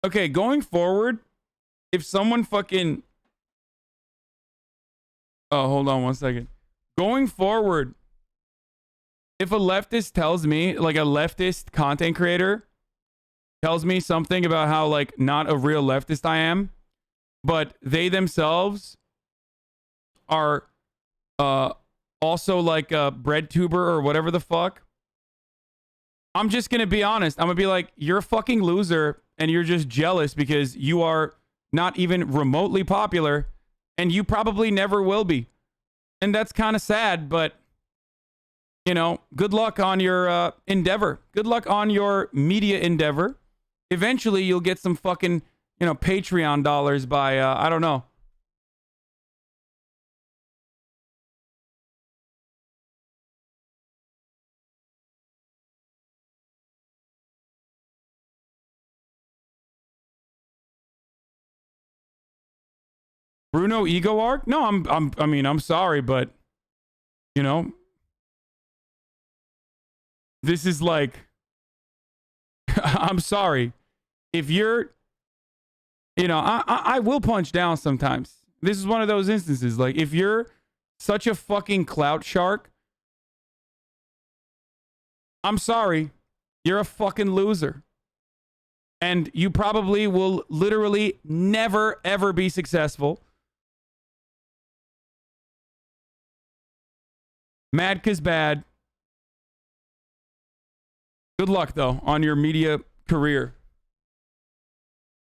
Okay, going forward, if someone fucking... Oh, hold on one second. Going forward, if a leftist tells me, like a leftist content creator tells me something about how like not a real leftist I am, but they themselves are also like a bread tuber or whatever the fuck, I'm just gonna be honest. I'm gonna be like, you're a fucking loser and you're just jealous because you are not even remotely popular and you probably never will be. And that's kind of sad, but you know, good luck on your endeavor. Good luck on your media endeavor. Eventually you'll get some fucking, you know, Patreon dollars by I don't know. Bruno ego arc? No, I'm sorry, but you know, this is like I'm sorry. If you're, you know, I will punch down sometimes. This is one of those instances. Like, if you're such a fucking clout shark, I'm sorry. You're a fucking loser. And you probably will literally never, ever be successful. Mad 'cause bad. Good luck, though, on your media career.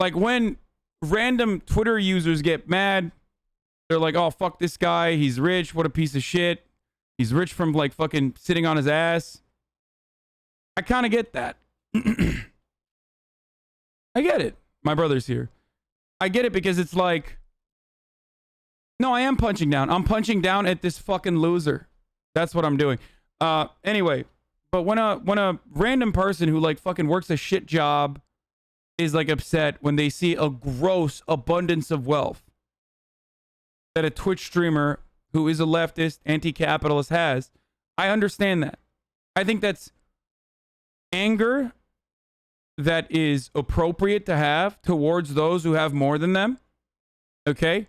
Like, when random Twitter users get mad, they're like, oh, fuck this guy. He's rich. What a piece of shit. He's rich from, like, fucking sitting on his ass. I kind of get that. I get it. My brother's here. I get it because it's like, no, I am punching down. I'm punching down at this fucking loser. That's what I'm doing. Anyway, but when a random person who like fucking works a shit job is like upset when they see a gross abundance of wealth that a Twitch streamer who is a leftist, anti-capitalist has, I understand that. I think that's anger that is appropriate to have towards those who have more than them. Okay?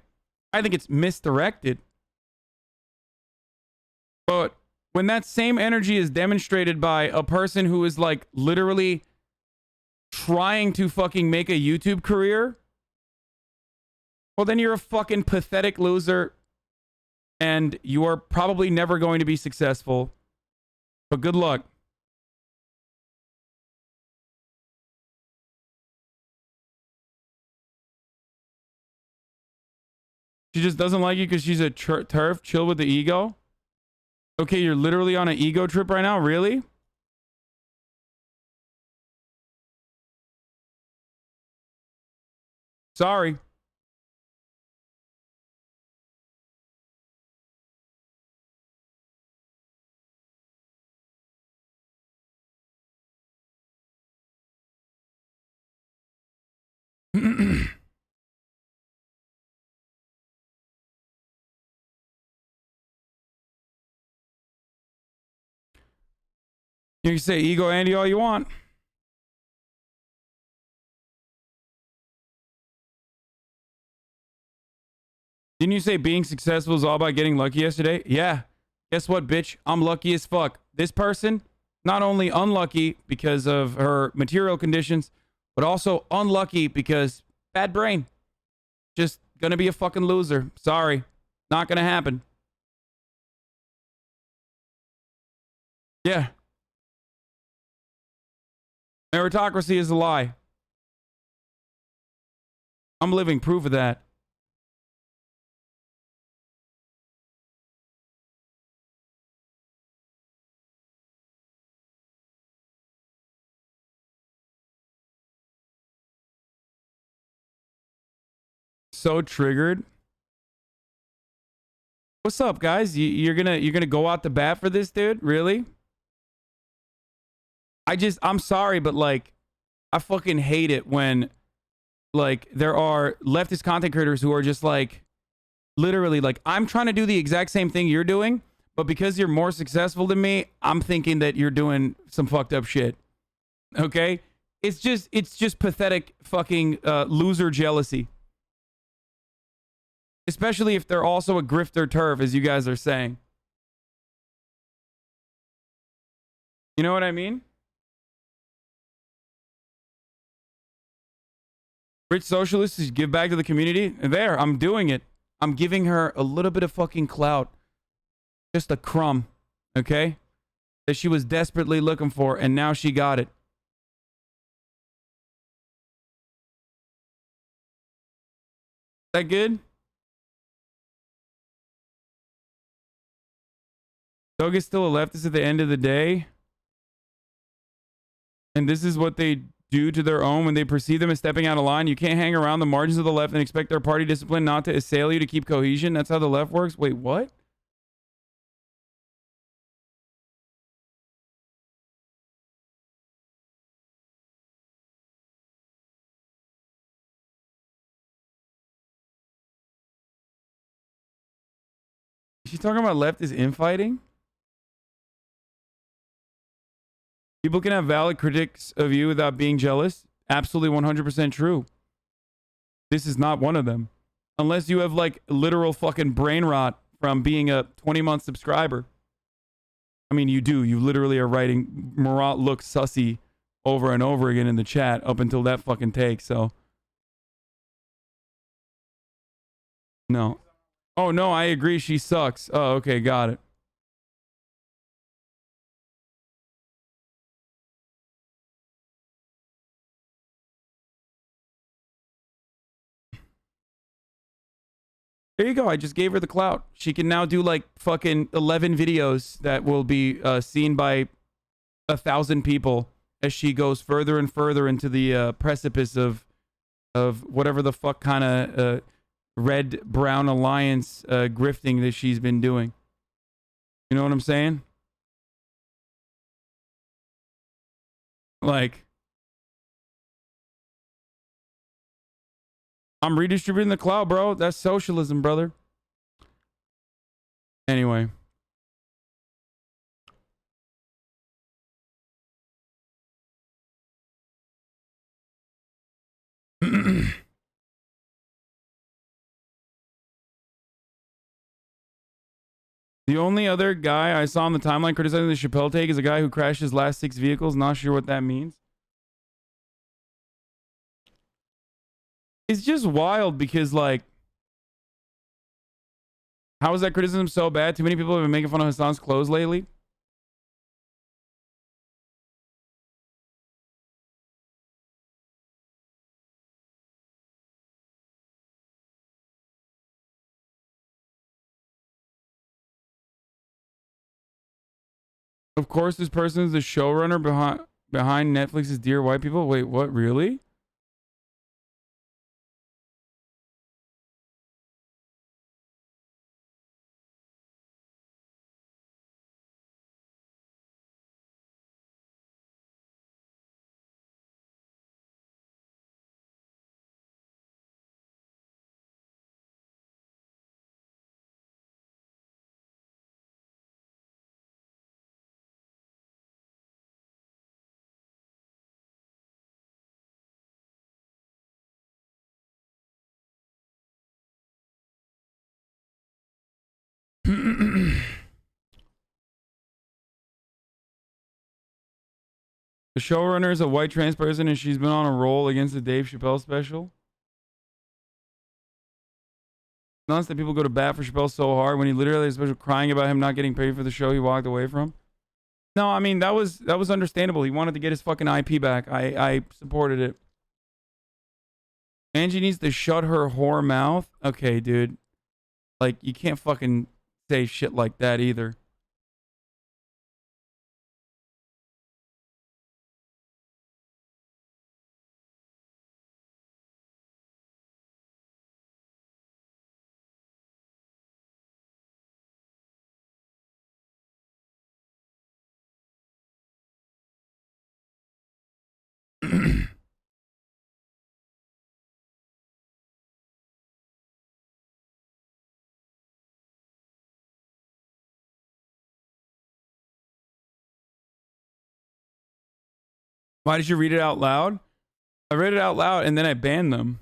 I think it's misdirected. But when that same energy is demonstrated by a person who is like literally trying to fucking make a YouTube career, well, then you're a fucking pathetic loser and you are probably never going to be successful. But good luck. She just doesn't like you because she's a turf. Chill with the ego. Okay, you're literally on an ego trip right now? Really? Sorry. You can say ego Andy all you want. Didn't you say being successful is all about getting lucky yesterday? Yeah. Guess what, bitch? I'm lucky as fuck. This person, not only unlucky because of her material conditions, but also unlucky because bad brain. Just gonna be a fucking loser. Sorry. Not gonna happen. Yeah. Meritocracy is a lie. I'm living proof of that. So triggered. What's up, guys? You're gonna go out the bat for this dude? Really? I'm sorry, but like, I fucking hate it when like there are leftist content creators who are just like, literally like, I'm trying to do the exact same thing you're doing, but because you're more successful than me, I'm thinking that you're doing some fucked up shit. Okay? It's just pathetic fucking loser jealousy. Especially if they're also a grifter turf, as you guys are saying. You know what I mean? Rich socialists give back to the community. There, I'm doing it. I'm giving her a little bit of fucking clout. Just a crumb. Okay? That she was desperately looking for, and now she got it. Is that good? Doug is still a leftist at the end of the day. And this is what they do to their own when they perceive them as stepping out of line. You can't hang around the margins of the left and expect their party discipline not to assail you to keep cohesion. That's how the left works. Wait, what? Is she talking about leftist infighting? People can have valid critiques of you without being jealous. Absolutely 100% true. This is not one of them. Unless you have like literal fucking brain rot from being a 20-month subscriber. I mean, you do. You literally are writing Murat looks sussy over and over again in the chat up until that fucking take, so. No. Oh, no, I agree. She sucks. Oh, okay. Got it. There you go. I just gave her the clout. She can now do like fucking 11 videos that will be seen by 1,000 people as she goes further and further into the precipice of whatever the fuck kind of red-brown alliance grifting that she's been doing. You know what I'm saying? Like, I'm redistributing the clout, bro. That's socialism, brother. Anyway. The only other guy I saw on the timeline criticizing the Chappelle take is a guy who crashed his last 6 vehicles. Not sure what that means. It's just wild because, like, how is that criticism so bad? Too many people have been making fun of Hasan's clothes lately. Of course, this person is the showrunner behind Netflix's Dear White People. Wait, what? Really? The showrunner is a white trans person and she's been on a roll against the Dave Chappelle special. Nuts that people go to bat for Chappelle so hard when he literally has a special crying about him not getting paid for the show he walked away from. No, I mean, that was understandable. He wanted to get his fucking IP back. I supported it. Angie needs to shut her whore mouth. Okay, dude. Like, you can't fucking say shit like that either. Why did you read it out loud? I read it out loud and then I banned them.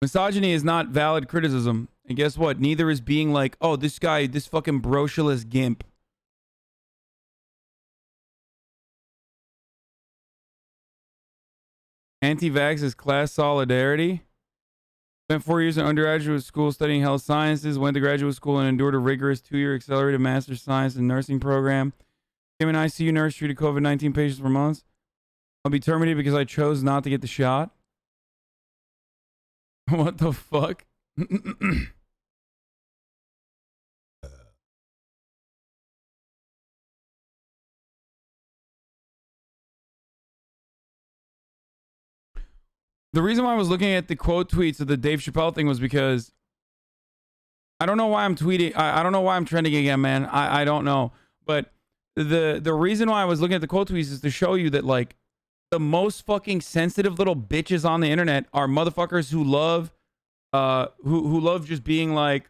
Misogyny is not valid criticism. And guess what? Neither is being like, oh, this guy, this fucking brocialist gimp. Anti-vax is class solidarity. Spent 4 years in undergraduate school studying health sciences. Went to graduate school and endured a rigorous 2-year accelerated master's science and nursing program. Became an ICU nurse, treated COVID-19 patients for months. I'll be terminated because I chose not to get the shot. What the fuck? The reason why I was looking at the quote tweets of the Dave Chappelle thing was because I don't know why I'm tweeting. I don't know why I'm trending again, man. I don't know. But the reason why I was looking at the quote tweets is to show you that, like, the most fucking sensitive little bitches on the internet are motherfuckers who love who love just being like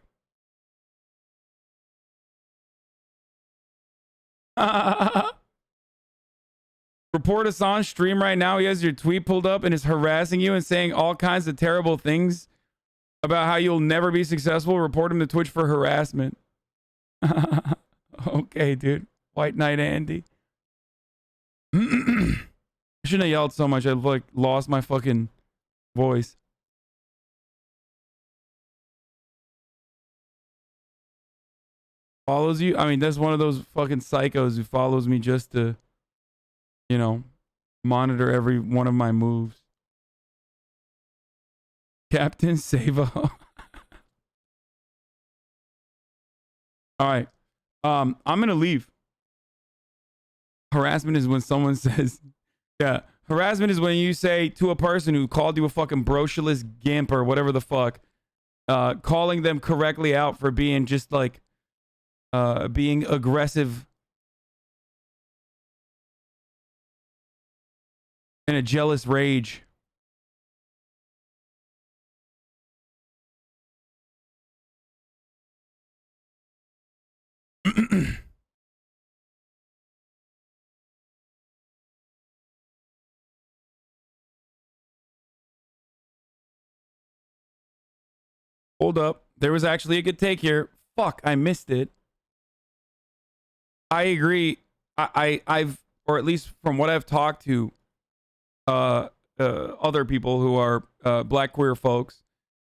report us on stream right now. He has your tweet pulled up and is harassing you and saying all kinds of terrible things about how you'll never be successful. Report him to Twitch for harassment. Okay, dude. White Knight Andy. I shouldn't have yelled so much. I like lost my fucking voice. Follows you? I mean, that's one of those fucking psychos who follows me just to, you know, monitor every one of my moves. Captain Savo. All right. I'm going to leave. Harassment is when someone says, yeah, harassment is when you say to a person who called you a fucking brocialist gimp or whatever the fuck, calling them correctly out for being just like, being aggressive in a jealous rage. Hold up. There was actually a good take here. Fuck, I missed it. I agree. I've, or at least from what I've talked to other people who are black queer folks,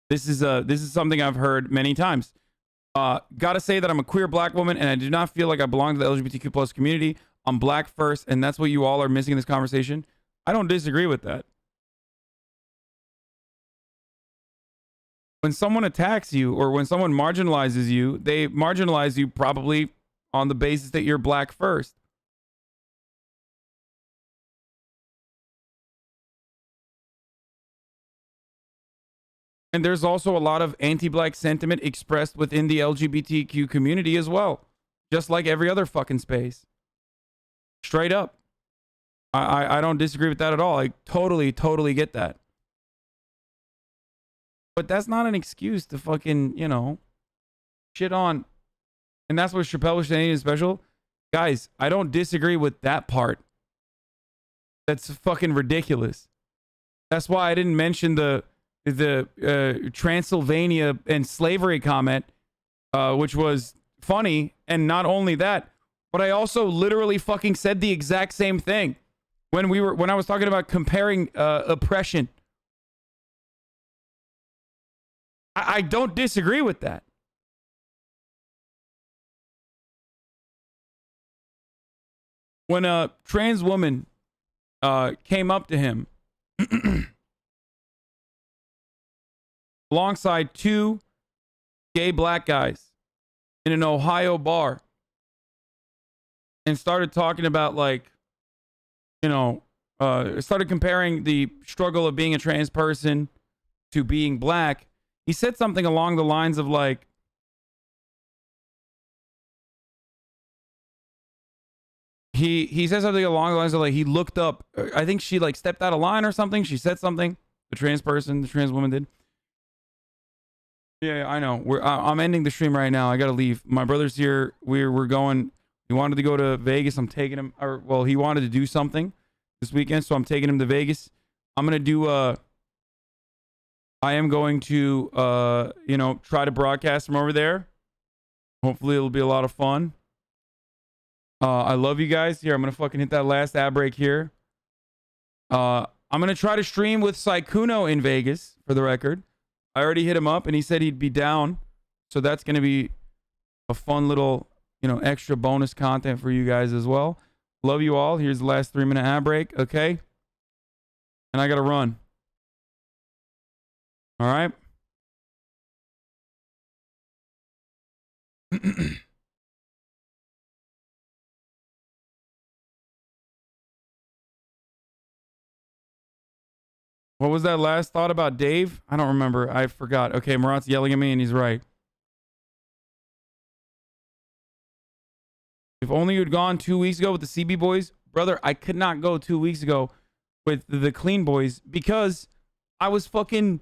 this is something I've heard many times. Gotta say that I'm a queer black woman and I do not feel like I belong to the LGBTQ plus community. I'm black first, and that's what you all are missing in this conversation. I don't disagree with that. When someone attacks you or when someone marginalizes you, they marginalize you probably on the basis that you're black first. And there's also a lot of anti-black sentiment expressed within the LGBTQ community as well. Just like every other fucking space. Straight up. I don't disagree with that at all. I totally get that. But that's not an excuse to fucking, you know, shit on. And that's what Chappelle was saying is special. Guys, I don't disagree with that part. That's fucking ridiculous. That's why I didn't mention the Transylvania and slavery comment, which was funny. And not only that, but I also literally fucking said the exact same thing when I was talking about comparing oppression. I don't disagree with that. When a trans woman came up to him alongside two gay black guys in an Ohio bar and started talking about, like, you know, started comparing the struggle of being a trans person to being black, he said something along the lines of, like, he said something along the lines of, like, he looked up, I think she, like, stepped out of line or something. She said something, the trans woman did. Yeah, I know. I'm ending the stream right now. I gotta leave. My brother's here. We're going. He wanted to go to Vegas. I'm taking him. Or well, he wanted to do something this weekend, so I'm taking him to Vegas. I'm gonna do. I am going to try to broadcast from over there. Hopefully, it'll be a lot of fun. I love you guys. Here, I'm gonna fucking hit that last ad break here. I'm gonna try to stream with Saikuno in Vegas for the record. I already hit him up and he said he'd be down. So that's going to be a fun little, extra bonus content for you guys as well. Love you all. Here's the last 3-minute ad break. Okay. And I got to run. All right. What was that last thought about Dave? I don't remember. I forgot. Okay, Murat's yelling at me and he's right. If only you had gone 2 weeks ago with the CB boys. Brother, I could not go 2 weeks ago with the clean boys because I was fucking,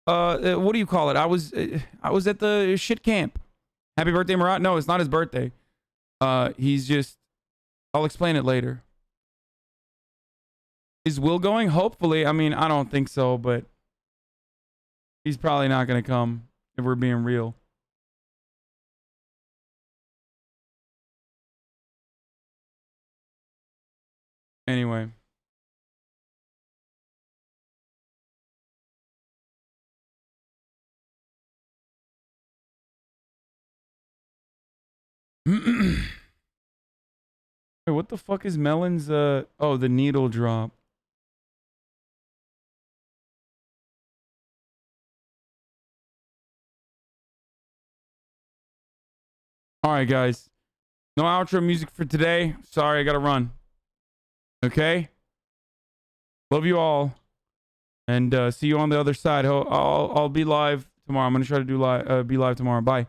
what do you call it? I was at the shit camp. Happy birthday, Murat. No, it's not his birthday. He's just, I'll explain it later. Is Will going? Hopefully. I mean, I don't think so, but he's probably not going to come if we're being real. Anyway. Wait, what the fuck is Melon's, the needle drop. All right, guys. No outro music for today. Sorry, I gotta run. Okay? Love you all. And see you on the other side. I'll be live tomorrow. I'm gonna try to be live tomorrow. Bye.